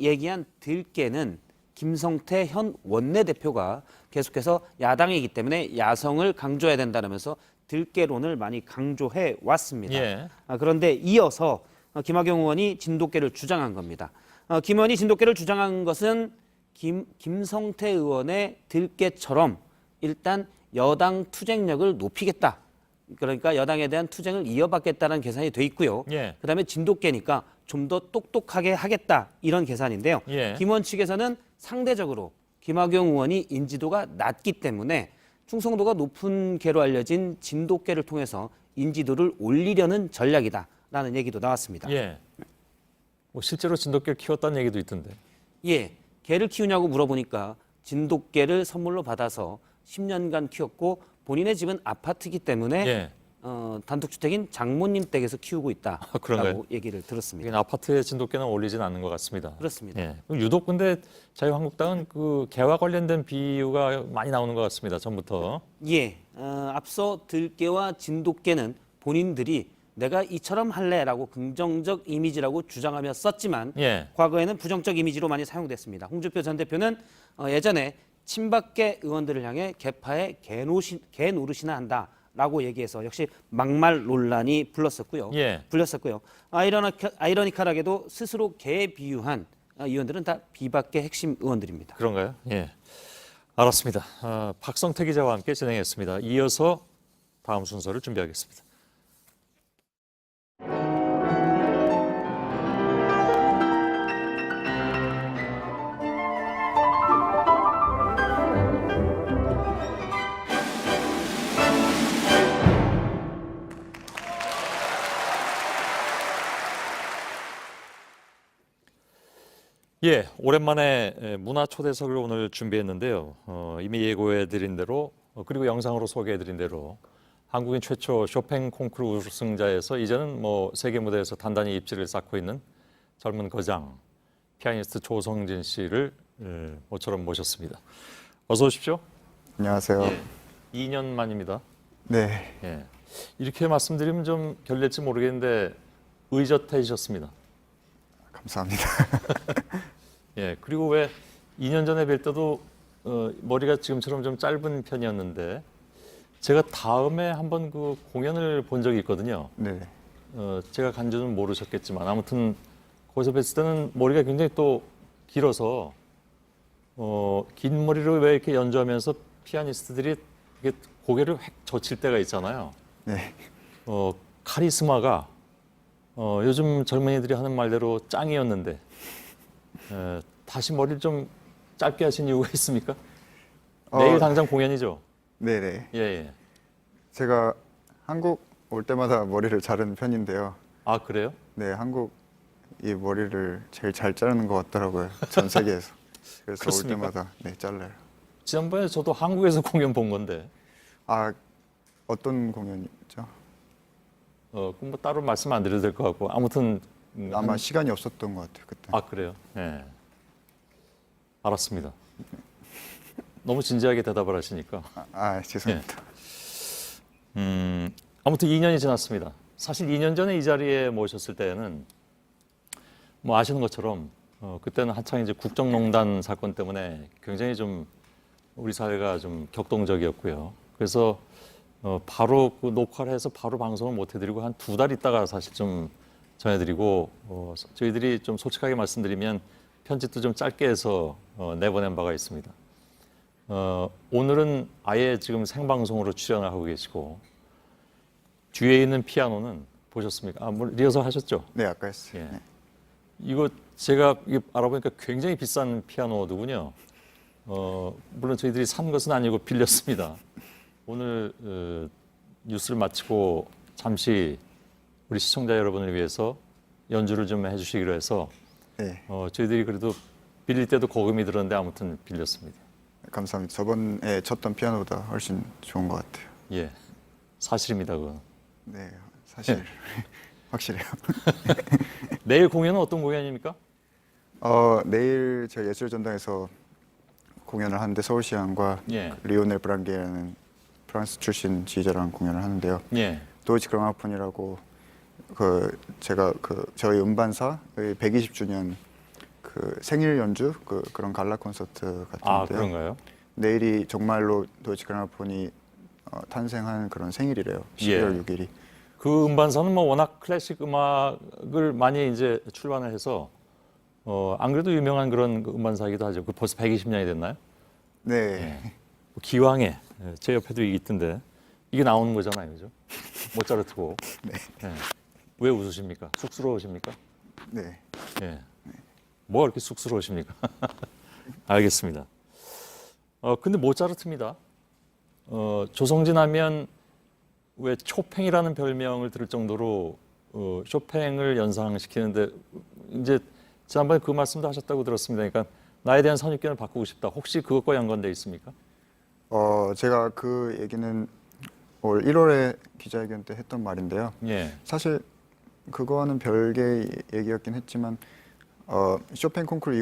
얘기한 들깨는 김성태 현 원내대표가 계속해서 야당이기 때문에 야성을 강조해야 된다면서 들깨론을 많이 강조해 왔습니다. 예. 그런데 이어서 김학용 의원이 진돗개를 주장한 겁니다. 김 의원이 진돗개를 주장한 것은 김성태 의원의 들깨처럼 일단 여당 투쟁력을 높이겠다. 그러니까 여당에 대한 투쟁을 이어받겠다는 계산이 돼 있고요. 예. 그다음에 진돗개니까 좀 더 똑똑하게 하겠다 이런 계산인데요. 예. 김 의원 측에서는 상대적으로 김학용 의원이 인지도가 낮기 때문에 충성도가 높은 개로 알려진 진돗개를 통해서 인지도를 올리려는 전략이다라는 얘기도 나왔습니다. 예. 뭐 실제로 진돗개를 키웠다는 얘기도 있던데. 예, 개를 키우냐고 물어보니까 진돗개를 선물로 받아서 10년간 키웠고 본인의 집은 아파트이기 때문에 예. 단독주택인 장모님 댁에서 키우고 있다라고 그런가요? 얘기를 들었습니다. 이게 아파트에 진돗개는 어울리진 않는 것 같습니다. 그렇습니다. 예. 유독 근데 자유한국당은 그 개와 관련된 비유가 많이 나오는 것 같습니다. 전부터. 예, 앞서 들깨와 진돗개는 본인들이 내가 이처럼 할래라고 긍정적 이미지라고 주장하며 썼지만 예. 과거에는 부정적 이미지로 많이 사용됐습니다. 홍준표 전 대표는 예전에 친박계 의원들을 향해 개파에 개 노릇이나 한다라고 얘기해서 역시 막말 논란이 불렀었고요. 예. 아이러니컬하게도 스스로 개에 비유한 의원들은 다 비박계 핵심 의원들입니다. 그런가요? 예. 알았습니다. 박성태 기자와 함께 진행했습니다. 이어서 다음 순서를 준비하겠습니다. 예, 오랜만에 문화 초대석을 오늘 준비했는데요. 이미 예고해드린 대로 그리고 영상으로 소개해드린 대로 한국인 최초 쇼팽 콩쿠르 우승자에서 이제는 뭐 세계 무대에서 단단히 입지를 쌓고 있는 젊은 거장 피아니스트 조성진 씨를 모처럼 모셨습니다. 어서 오십시오. 안녕하세요. 예, 2년 만입니다. 네. 예, 이렇게 말씀드리면 좀 결례일지 모르겠는데 의젓해지셨습니다. 감사합니다. 예, 그리고 왜 2년 전에 뵐 때도 머리가 지금처럼 좀 짧은 편이었는데 제가 다음에 한번 그 공연을 본 적이 있거든요. 네. 제가 간 줄은 모르셨겠지만 아무튼 거기서 뵀을 때는 머리가 굉장히 또 길어서 긴 머리로 왜 이렇게 연주하면서 피아니스트들이 이게 고개를 획 젖힐 때가 있잖아요. 네. 카리스마가 요즘 젊은이들이 하는 말대로 짱이었는데 다시 머리를 좀 짧게 하신 이유가 있습니까? 내일 당장 공연이죠? 네네. 예, 예. 제가 한국 올 때마다 머리를 자르는 편인데요. 아, 그래요? 네, 한국 이 머리를 제일 잘 자르는 것 같더라고요. 전 세계에서. 그래서 그렇습니까? 올 때마다 네, 잘라요. 지난번에 저도 한국에서 공연 본 건데. 아, 어떤 공연이죠? 그럼 뭐 따로 말씀 안 드려도 될 것 같고. 아무튼. 아마 시간이 없었던 것 같아요, 그때. 아, 그래요? 예. 알았습니다. 너무 진지하게 대답을 하시니까. 죄송합니다. 아무튼 2년이 지났습니다. 사실 2년 전에 이 자리에 모셨을 때는 뭐 아시는 것처럼 그때는 한창 이제 국정농단 사건 때문에 굉장히 좀 우리 사회가 좀 격동적이었고요. 그래서 바로 그 녹화를 해서 바로 방송을 못 해드리고 한 2달 있다가 사실 좀 전해드리고 저희들이 좀 솔직하게 말씀드리면 편집도 좀 짧게 해서 내보낸 바가 있습니다. 오늘은 아예 지금 생방송으로 출연을 하고 계시고 뒤에 있는 피아노는 보셨습니까? 뭐 리허설 하셨죠? 네, 아까 했어요. 예. 네. 이거 제가 알아보니까 굉장히 비싼 피아노더군요. 물론 저희들이 산 것은 아니고 빌렸습니다. 오늘 뉴스를 마치고 잠시 우리 시청자 여러분을 위해서 연주를 좀 해주시기로 해서 네. 저희들이 그래도 빌릴 때도 거금이 들었는데 아무튼 빌렸습니다. 감사합니다. 저번에 쳤던 피아노보다 훨씬 좋은 것 같아요. 예, 사실입니다, 그건. 네, 사실 확실해요. 내일 공연은 어떤 공연입니까? 내일 제가 예술전당에서 공연을 하는데 서울시향과 예. 리오넬 브랑게라는 프랑스 출신 지휘자랑 공연을 하는데요. 예. 도이치 그라모폰이라고 제가 저희 음반사의 120주년 생일 연주 그런 갈라 콘서트 같은데요. 아, 그런가요? 내일이 정말로 도이치 그라모폰이 탄생한 그런 생일이래요. 12월 6일이. 그 음반사는 뭐 워낙 클래식 음악을 많이 이제 출간을 해서 안 그래도 유명한 그런 음반사이기도 하죠. 그 벌써 120년이 됐나요? 네. 예. 기왕에 제 옆에도 이게 있던데 이게 나오는 거잖아요, 그죠? 모차르트고. 네. 예. 왜 웃으십니까? 쑥스러우십니까? 네. 예. 뭐가 그렇게 쑥스러우십니까? 알겠습니다. 근데 모차르트입니다. 조성진 하면 왜 초팽이라는 별명을 들을 정도로 쇼팽을 연상시키는데 이제 지난번에 그 말씀도 하셨다고 들었습니다. 그러니까 나에 대한 선입견을 바꾸고 싶다. 혹시 그것과 연관돼 있습니까? 제가 그 얘기는 올 1월에 기자회견 때 했던 말인데요. 예. 사실 그거와는 별개의 얘기였긴 했지만 쇼팽 콩쿠르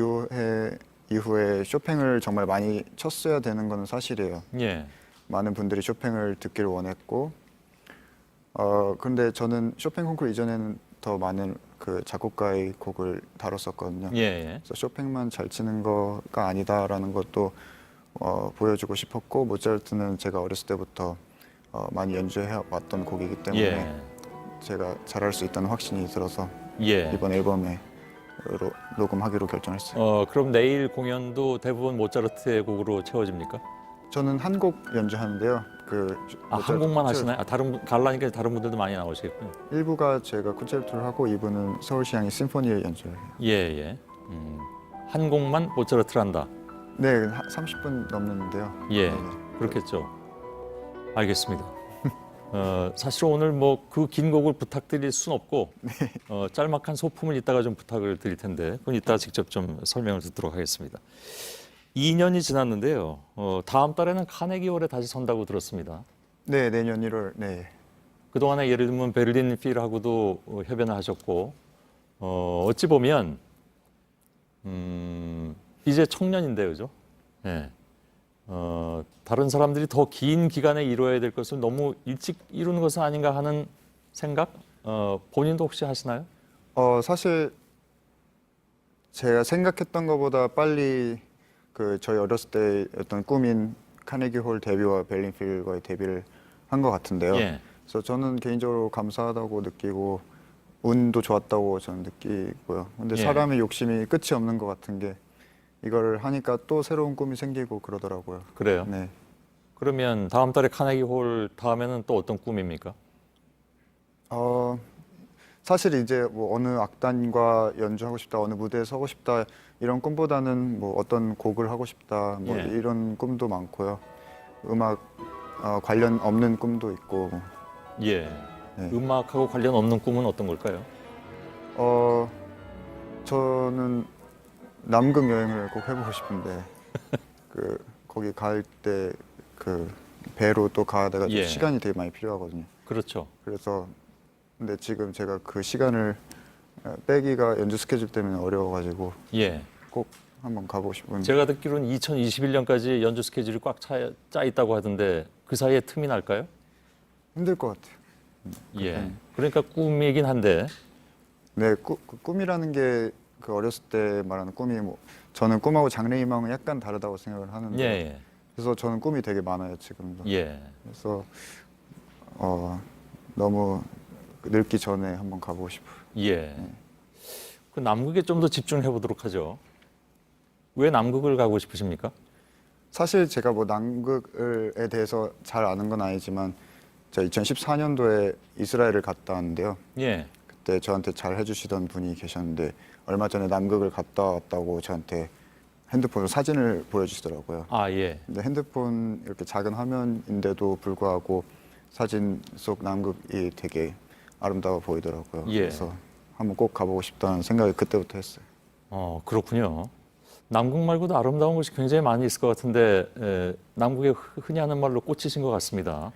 이후에 쇼팽을 정말 많이 쳤어야 되는 건 사실이에요. 예. 많은 분들이 쇼팽을 듣기를 원했고 근데 저는 쇼팽 콩쿠르 이전에는 더 많은 그 작곡가의 곡을 다뤘었거든요. 예. 그래서 쇼팽만 잘 치는 거가 아니다라는 것도 보여주고 싶었고 모차르트는 제가 어렸을 때부터 많이 연주해 왔던 곡이기 때문에 예. 제가 잘할 수 있다는 확신이 들어서 예. 이번 앨범에 녹음하기로 결정했어요. 그럼 내일 공연도 대부분 모차르트의 곡으로 채워집니까? 저는 한 곡 연주하는데요. 한 곡만 하시나요? 다른 갈라니까 다른 분들도 많이 나오시겠군요. 1부가 제가 콘체르토를 하고 2부는 서울시향의 심포니를 연주를 해요. 예. 한 곡만 모차르트를 한다. 네, 30분 넘는데요. 예, 네. 그렇겠죠. 알겠습니다. 사실 오늘 뭐 그 긴 곡을 부탁드릴 순 없고 짤막한 소품을 이따가 좀 부탁을 드릴 텐데 그건 이따가 직접 좀 설명을 듣도록 하겠습니다. 2년이 지났는데요. 다음 달에는 카네기홀에 다시 선다고 들었습니다. 네, 내년 1월. 네. 그동안에 예를 들면 베를린 필하고도 협연을 하셨고 어찌 보면 이제 청년인데요, 그죠? 네. 다른 사람들이 더 긴 기간에 이루어야 될 것을 너무 일찍 이루는 것은 아닌가 하는 생각? 본인도 혹시 하시나요? 사실 제가 생각했던 것보다 빨리 저희 어렸을 때 어떤 꿈인 카네기홀 데뷔와 베를린필과의 데뷔를 한 것 같은데요. 예. 그래서 저는 개인적으로 감사하다고 느끼고 운도 좋았다고 저는 느끼고요. 근데 예. 사람의 욕심이 끝이 없는 것 같은 게 이걸 하니까 또 새로운 꿈이 생기고 그러더라고요. 그래요? 네. 그러면 다음 달에 카네기홀 다음에는 또 어떤 꿈입니까? 사실 이제 뭐 어느 악단과 연주하고 싶다, 어느 무대에 서고 싶다 이런 꿈보다는 뭐 어떤 곡을 하고 싶다 뭐 예. 이런 꿈도 많고요. 음악 관련 없는 꿈도 있고. 예. 네. 음악하고 관련 없는 꿈은 어떤 걸까요? 저는 남극 여행을 꼭 해보고 싶은데 거기 갈 때 배로 또 가야 돼가지고 예. 시간이 되게 많이 필요하거든요. 그렇죠. 그래서 근데 지금 제가 그 시간을 빼기가 연주 스케줄 때문에 어려워가지고 예. 꼭 한번 가보고 싶은데. 제가 듣기로는 2021년까지 연주 스케줄이 꽉 짜 있다고 하던데 그 사이에 틈이 날까요? 힘들 것 같아요. 예. 그러니까 꿈이긴 한데. 네, 꿈이라는 게 그 어렸을 때 말하는 꿈이 뭐 저는 꿈하고 장래희망은 약간 다르다고 생각을 하는데. 예. 그래서 저는 꿈이 되게 많아요 지금도. 예. 그래서 너무 늙기 전에 한번 가보고 싶어요. 예. 그 남극에 좀 더 집중해 보도록 하죠. 왜 남극을 가고 싶으십니까? 사실 제가 뭐 남극에 대해서 잘 아는 건 아니지만 제가 2014년도에 이스라엘을 갔다 왔는데요. 예. 그때 저한테 잘 해주시던 분이 계셨는데 얼마 전에 남극을 갔다 왔다고 저한테 핸드폰으로 사진을 보여주시더라고요. 아, 예. 근데 핸드폰 이렇게 작은 화면인데도 불구하고 사진 속 남극이 되게 아름다워 보이더라고요. 예. 그래서 한번 꼭 가보고 싶다는 생각이 그때부터 했어요. 그렇군요. 남극 말고도 아름다운 곳이 굉장히 많이 있을 것 같은데 남극에 흔히 하는 말로 꽂히신 것 같습니다.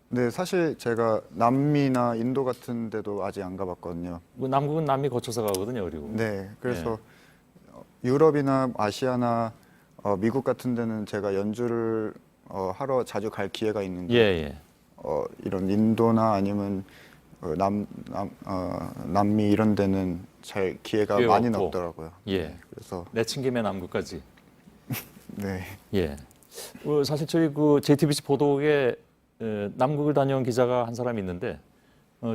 네, 사실 제가 남미나 인도 같은 데도 아직 안 가봤거든요. 뭐 남극은 남미 거쳐서 가거든요, 그리고. 네, 그래서 유럽이나 아시아나 미국 같은 데는 제가 연주를 하러 자주 갈 기회가 있는데 예. 이런 인도나 아니면 남미 이런 데는 잘 기회가 많이는 없고. 없더라고요. 예. 그래서 내친김에 남극까지. 네. 예. 사실 저희 그 JTBC 보도국에 남극을 다녀온 기자가 한 사람이 있는데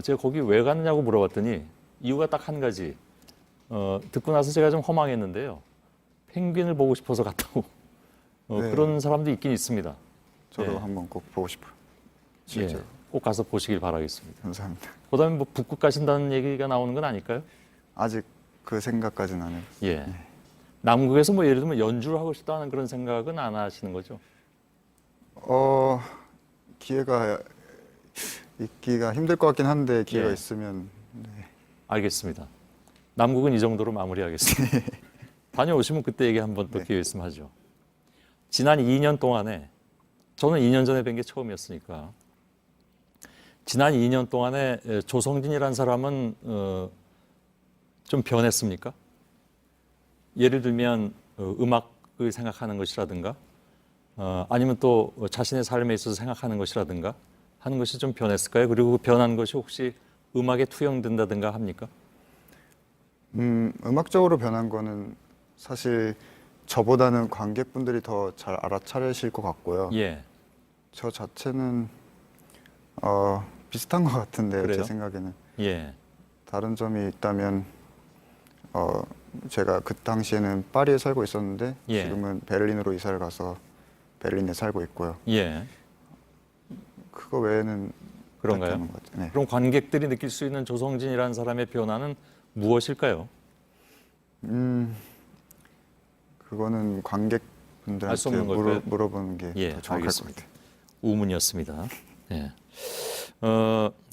제가 거기 왜 갔냐고 물어봤더니 이유가 딱 한 가지. 듣고 나서 제가 좀 허망했는데요. 펭귄을 보고 싶어서 갔다고. 네. 그런 사람도 있긴 있습니다. 저도 예. 한번 꼭 보고 싶어요. 예. 실제로. 꼭 가서 보시길 바라겠습니다. 감사합니다. 그다음에 뭐 북극 가신다는 얘기가 나오는 건 아닐까요? 아직 그 생각까지는 안 해봤어요. 예. 남극에서 뭐 예를 들면 연주를 하고 싶다는 그런 생각은 안 하시는 거죠? 기회가 있기가 힘들 것 같긴 한데 기회가 예. 있으면. 네. 알겠습니다. 남극은 이 정도로 마무리하겠습니다. 다녀오시면 그때 얘기 한번 또 기회 있으면 하죠. 지난 2년 동안에 저는 2년 전에 뵌 게 처음이었으니까 지난 2년 동안에 조성진이라는 사람은 좀 변했습니까? 예를 들면 음악을 생각하는 것이라든가 아니면 또 자신의 삶에 있어서 생각하는 것이라든가 하는 것이 좀 변했을까요? 그리고 그 변한 것이 혹시 음악에 투영된다든가 합니까? 음악적으로 변한 거는 사실 저보다는 관객분들이 더 잘 알아차리실 것 같고요. 예. 저 자체는 비슷한 것 같은데 그래요? 제 생각에는. 예. 다른 점이 있다면 제가 그 당시에는 파리에 살고 있었는데 예. 지금은 베를린으로 이사를 가서 베를린에 살고 있고요. 예. 그거 외에는 그런가요? 나타나는 것 같아요. 네. 그럼 관객들이 느낄 수 있는 조성진이라는 사람의 변화는 무엇일까요? 그거는 알 수 관객분들한테 없는 걸까요? 물어보는 게 더 예, 정확할 것 알겠습니다. 같아요. 우문이었습니다. 예.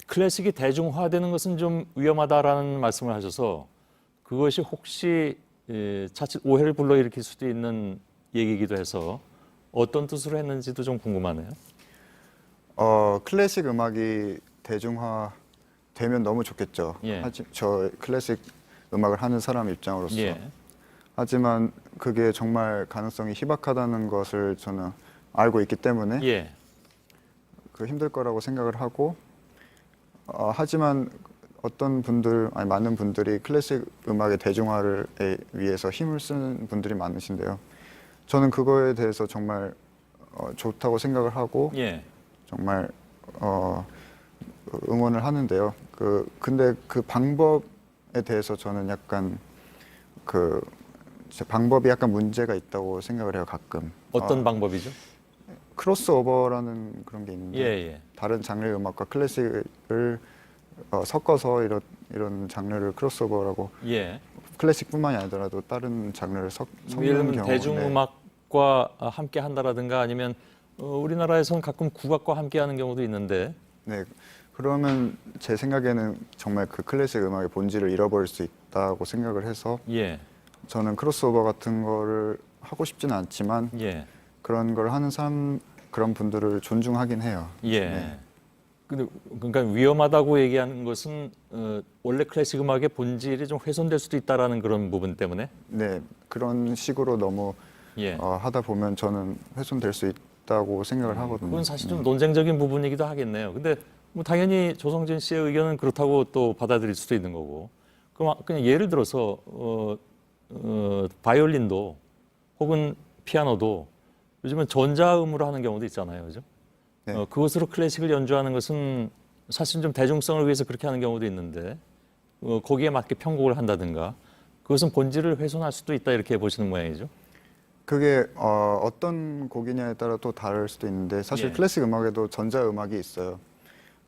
클래식이 대중화되는 것은 좀 위험하다라는 말씀을 하셔서 그것이 혹시 자칫 오해를 불러일으킬 수도 있는 얘기이기도 해서 어떤 뜻으로 했는지도 좀 궁금하네요. 클래식 음악이 대중화 되면 너무 좋겠죠. 예. 저 클래식 음악을 하는 사람 입장으로서. 예. 하지만 그게 정말 가능성이 희박하다는 것을 저는 알고 있기 때문에 예. 그 힘들 거라고 생각을 하고 하지만 어떤 분들 아니 많은 분들이 클래식 음악의 대중화를 위해서 힘을 쓰는 분들이 많으신데요. 저는 그거에 대해서 정말 좋다고 생각을 하고 예. 정말 응원을 하는데요. 근데 그 방법에 대해서 저는 약간 제 방법이 약간 문제가 있다고 생각을 해요, 가끔. 어떤 방법이죠? 크로스오버라는 그런 게 있는데 예. 다른 장르의 음악과 클래식을 섞어서 이런 장르를 크로스오버라고 예. 클래식뿐만이 아니더라도 다른 장르를 예를 섞는 들면 경우 대중음악과 함께 한다라든가 아니면 우리나라에서는 가끔 국악과 함께 하는 경우도 있는데 네, 그러면 제 생각에는 정말 그 클래식 음악의 본질을 잃어버릴 수 있다고 생각을 해서 예. 저는 크로스오버 같은 거를 하고 싶지는 않지만 예. 그런 걸 하는 그런 분들을 존중하긴 해요. 예. 네. 근데 그러니까 위험하다고 얘기하는 것은 원래 클래식 음악의 본질이 좀 훼손될 수도 있다라는 그런 부분 때문에. 네, 그런 식으로 너무 예. 하다 보면 저는 훼손될 수 있다고 생각을 하거든요. 그건 사실 좀 논쟁적인 부분이기도 하겠네요. 근데 뭐 당연히 조성진 씨의 의견은 그렇다고 또 받아들일 수도 있는 거고. 그럼 그냥 예를 들어서 바이올린도 혹은 피아노도 요즘은 전자음으로 하는 경우도 있잖아요, 그죠? 네. 그것으로 클래식을 연주하는 것은 사실 좀 대중성을 위해서 그렇게 하는 경우도 있는데 거기에 맞게 편곡을 한다든가 그것은 본질을 훼손할 수도 있다 이렇게 보시는 모양이죠. 그게 어떤 곡이냐에 따라 또 다를 수도 있는데 사실 예. 클래식 음악에도 전자 음악이 있어요.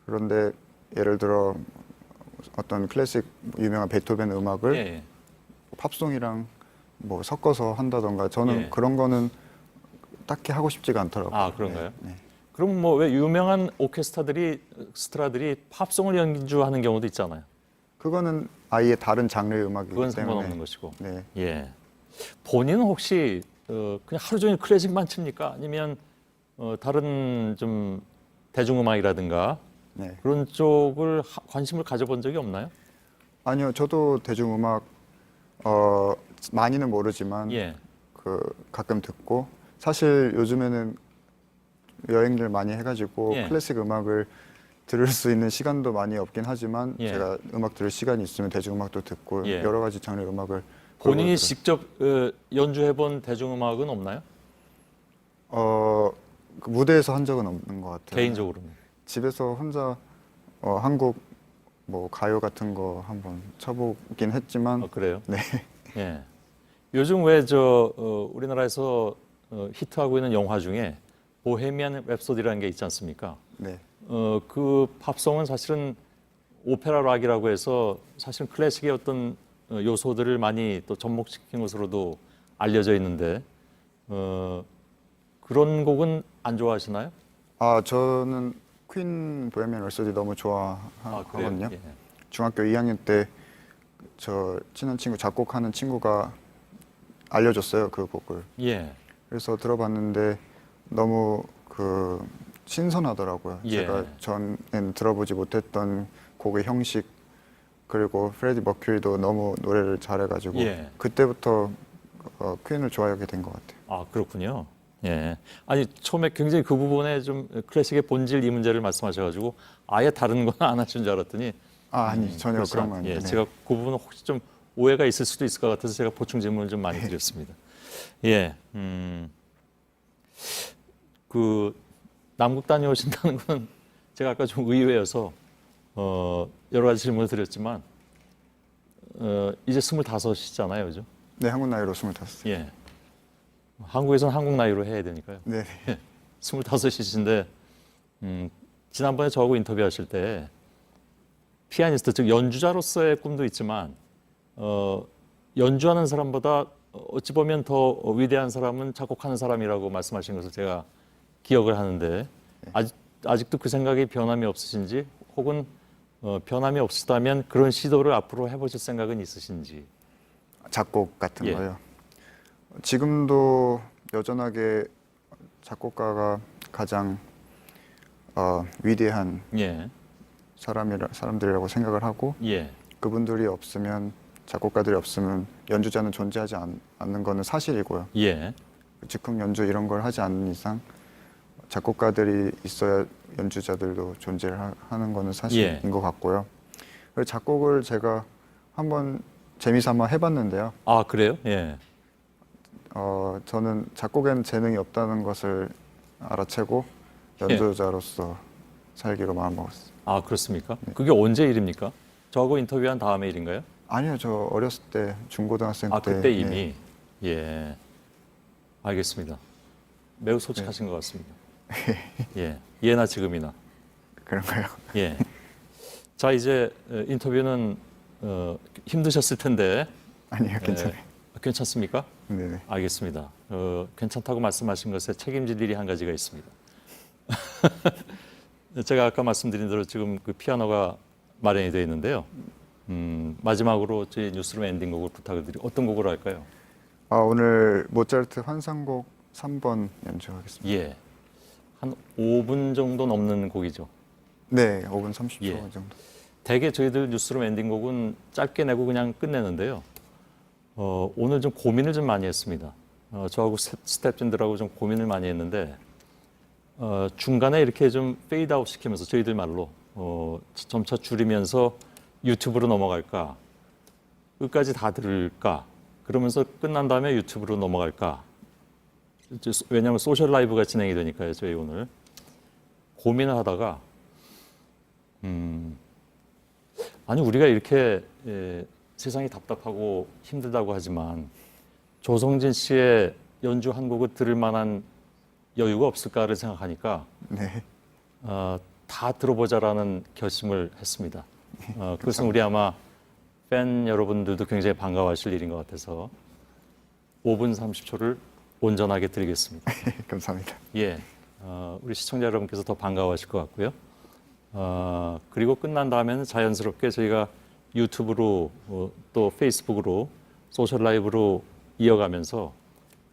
그런데 예를 들어 어떤 클래식 유명한 베토벤 음악을 예. 팝송이랑 뭐 섞어서 한다던가 저는 예. 그런 거는 딱히 하고 싶지가 않더라고요. 아, 그런가요? 네. 그럼 뭐 왜 유명한 스트라들이 팝송을 연주하는 경우도 있잖아요. 그거는 아예 다른 장르의 음악이기 그건 때문에 상관없는 것이고. 네. 예. 본인은 혹시 그냥 하루 종일 클래식만 칩니까? 아니면 다른 좀 대중음악이라든가 네. 그런 쪽을 관심을 가져본 적이 없나요? 아니요, 저도 대중음악 많이는 모르지만 예. 가끔 듣고 사실 요즘에는 여행을 많이 해가지고 예. 클래식 음악을 들을 수 있는 시간도 많이 없긴 하지만 예. 제가 음악 들을 시간이 있으면 대중음악도 듣고 예. 여러 가지 장르의 음악을 본인이 골고루 직접 연주해본 대중음악은 없나요? 그 무대에서 한 적은 없는 것 같아요. 개인적으로는. 집에서 혼자 한국 뭐 가요 같은 거 한번 쳐보긴 했지만 그래요? 네. 예. 요즘 왜 우리나라에서 히트하고 있는 영화 중에 보헤미안 랩소디라는 게 있지 않습니까? 네. 그 팝송은 사실은 오페라 락이라고 해서 사실은 클래식의 어떤 요소들을 많이 또 접목시킨 것으로도 알려져 있는데 그런 곡은 안 좋아하시나요? 저는 퀸 보헤미안 랩소디 너무 좋아하거든요. 예. 중학교 2학년 때 저 친한 친구 작곡하는 친구가 알려줬어요, 그 곡을. 예. 그래서 들어봤는데 너무 신선하더라고요. 예. 제가 전엔 들어보지 못했던 곡의 형식 그리고 프레디 머큐리도 너무 노래를 잘해가지고 예. 그때부터 퀸을 좋아하게 된 것 같아요. 아, 그렇군요. 예. 아니, 처음에 굉장히 그 부분에 좀 클래식의 본질 이 문제를 말씀하셔가지고 아예 다른 건 안 하신 줄 알았더니 아니, 전혀 그렇지 그런 건 예, 아니에요. 제가 그 부분은 혹시 좀 오해가 있을 수도 있을 것 같아서 제가 보충 질문을 좀 많이 드렸습니다. 예. 그 남극 다녀오신다는 건 제가 아까 좀 의외여서 여러 가지 질문을 드렸지만 이제 25이잖아요, 그죠? 네, 한국 나이로 25. 예. 한국에서는 한국 나이로 해야 되니까요. 네. 25이신데 지난번에 저하고 인터뷰하실 때 피아니스트, 즉 연주자로서의 꿈도 있지만 연주하는 사람보다 어찌 보면 더 위대한 사람은 작곡하는 사람이라고 말씀하신 것을 제가 기억을 하는데 아직도 그 생각에 변함이 없으신지 혹은 변함이 없으시다면 그런 시도를 앞으로 해보실 생각은 있으신지. 작곡 같은 예. 거요. 지금도 여전하게 작곡가가 가장 위대한 예. 사람들이라고 생각을 하고 예. 그분들이 없으면 작곡가들이 없으면 연주자는 존재하지 않는 거는 사실이고요. 예. 즉흥 연주 이런 걸 하지 않는 이상 작곡가들이 있어야 연주자들도 존재를 하는 거는 사실인 예. 것 같고요. 그리고 작곡을 제가 한번 재미삼아 해봤는데요. 아, 그래요? 예. 저는 작곡에는 재능이 없다는 것을 알아채고 연주자로서 살기로 마음먹었어요. 아, 그렇습니까? 그게 언제 일입니까? 저하고 인터뷰한 다음에 일인가요? 아니요, 저 어렸을 때 중고등학생 아, 때. 그때 이미? 예. 알겠습니다. 매우 솔직하신 것 같습니다. 예. 예나 지금이나. 그런가요? 예. 자, 이제 인터뷰는 힘드셨을 텐데. 아니요, 괜찮아요. 괜찮습니까? 네네. 알겠습니다. 괜찮다고 말씀하신 것에 책임질 일이 한 가지가 있습니다. 제가 아까 말씀드린 대로 지금 그 피아노가 마련이 되어 있는데요. 마지막으로 저희 뉴스룸 엔딩곡을 부탁을 드리고 어떤 곡으로 할까요? 오늘 모차르트 환상곡 3번 연주하겠습니다. 예. 한 5분 정도 넘는 곡이죠. 네, 5분 30초 예. 정도. 대개 저희들 뉴스룸 엔딩곡은 짧게 내고 그냥 끝내는데요. 오늘 좀 고민을 좀 많이 했습니다. 저하고 스태프진들하고 좀 고민을 많이 했는데 중간에 이렇게 좀 페이드아웃 시키면서 저희들 말로 점차 줄이면서 유튜브로 넘어갈까, 끝까지 다 들을까, 그러면서 끝난 다음에 유튜브로 넘어갈까. 왜냐하면 소셜 라이브가 진행이 되니까요. 저희 오늘 고민을 하다가 아니 우리가 이렇게 세상이 답답하고 힘들다고 하지만 조성진 씨의 연주 한 곡을 들을 만한 여유가 없을까를 생각하니까 네. 다 들어보자라는 결심을 했습니다. 그것은 우리 아마 팬 여러분들도 굉장히 반가워하실 일인 것 같아서 5분 30초를 온전하게 드리겠습니다. 감사합니다. 예, 우리 시청자 여러분께서 더 반가워하실 것 같고요. 그리고 끝난 다음에는 자연스럽게 저희가 유튜브로 또 페이스북으로 소셜 라이브로 이어가면서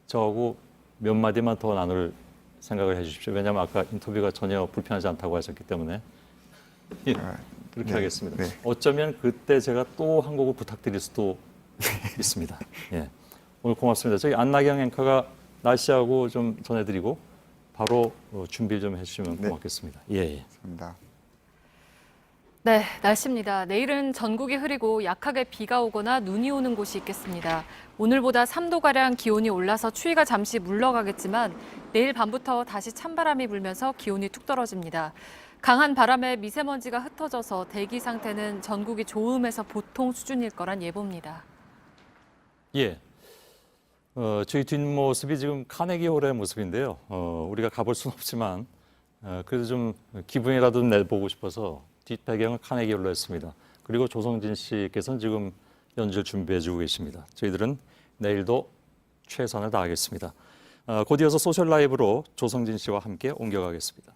저하고 몇 마디만 더 나눌 생각을 해주십시오. 왜냐하면 아까 인터뷰가 전혀 불편하지 않다고 하셨기 때문에 예, 그렇게 네, 하겠습니다. 네. 어쩌면 그때 제가 또 한 곡을 부탁드릴 수도 있습니다. 예, 오늘 고맙습니다. 저희 안나경 앵커가 날씨하고 좀 전해드리고 바로 준비 좀 해주시면 고맙겠습니다. 예. 감사합니다. 네, 날씨입니다. 내일은 전국이 흐리고 약하게 비가 오거나 눈이 오는 곳이 있겠습니다. 오늘보다 3도가량 기온이 올라서 추위가 잠시 물러가겠지만 내일 밤부터 다시 찬바람이 불면서 기온이 툭 떨어집니다. 강한 바람에 미세먼지가 흩어져서 대기 상태는 전국이 좋음에서 보통 수준일 거란 예보입니다. 예. 저희 뒷모습이 지금 카네기홀의 모습인데요. 우리가 가볼 수는 없지만 그래도 좀 기분이라도 내보고 싶어서 뒷배경을 카네기홀로 했습니다. 그리고 조성진 씨께서는 지금 연주를 준비해주고 계십니다. 저희들은 내일도 최선을 다하겠습니다. 곧 이어서 소셜 라이브로 조성진 씨와 함께 옮겨가겠습니다.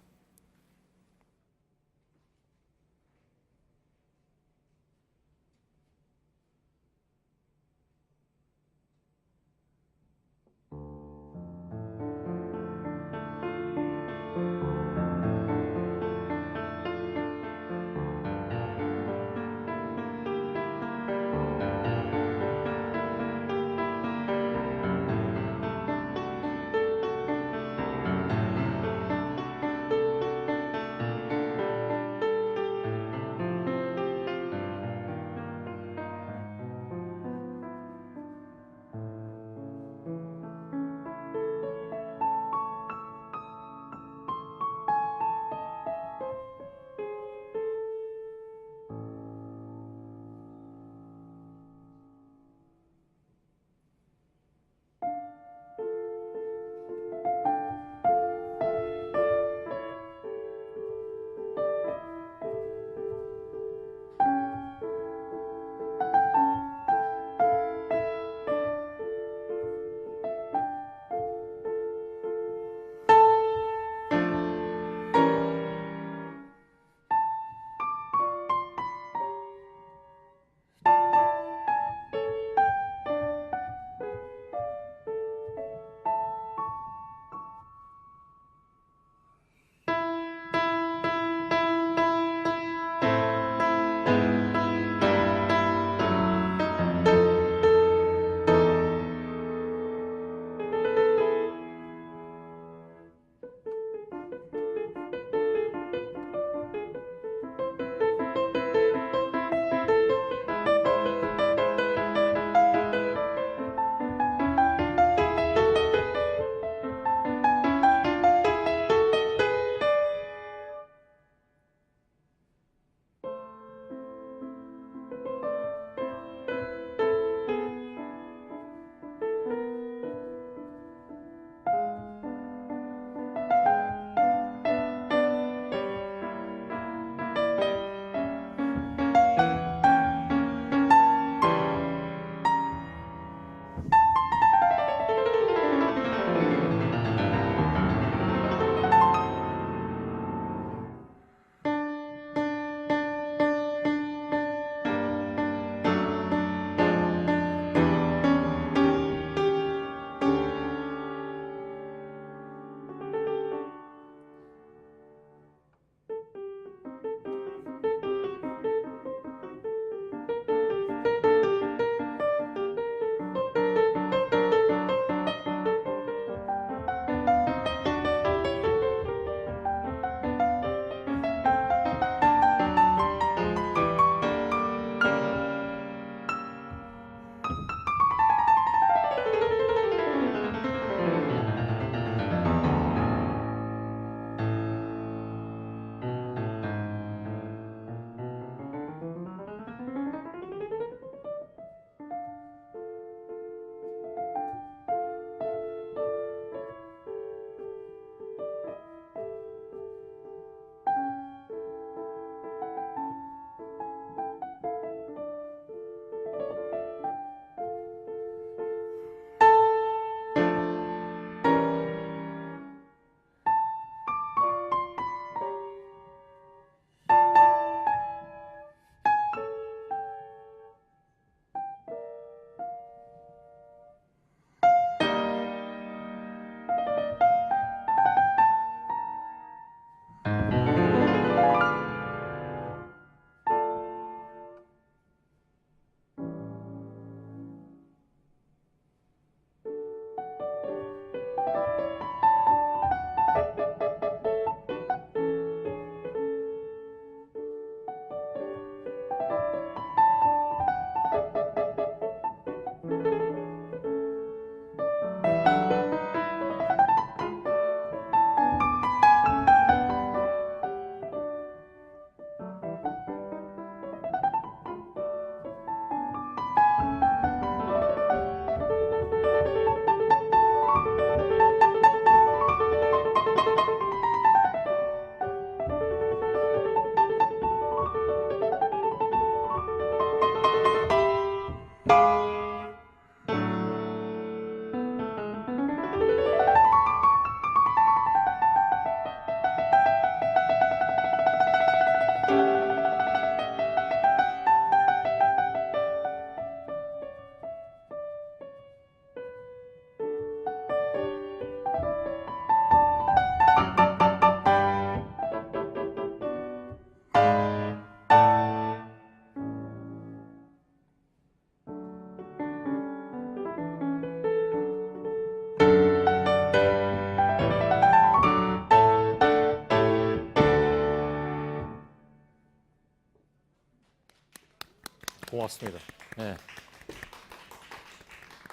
고맙습니다. 예.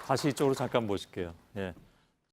다시 이쪽으로 잠깐 보실게요. 예.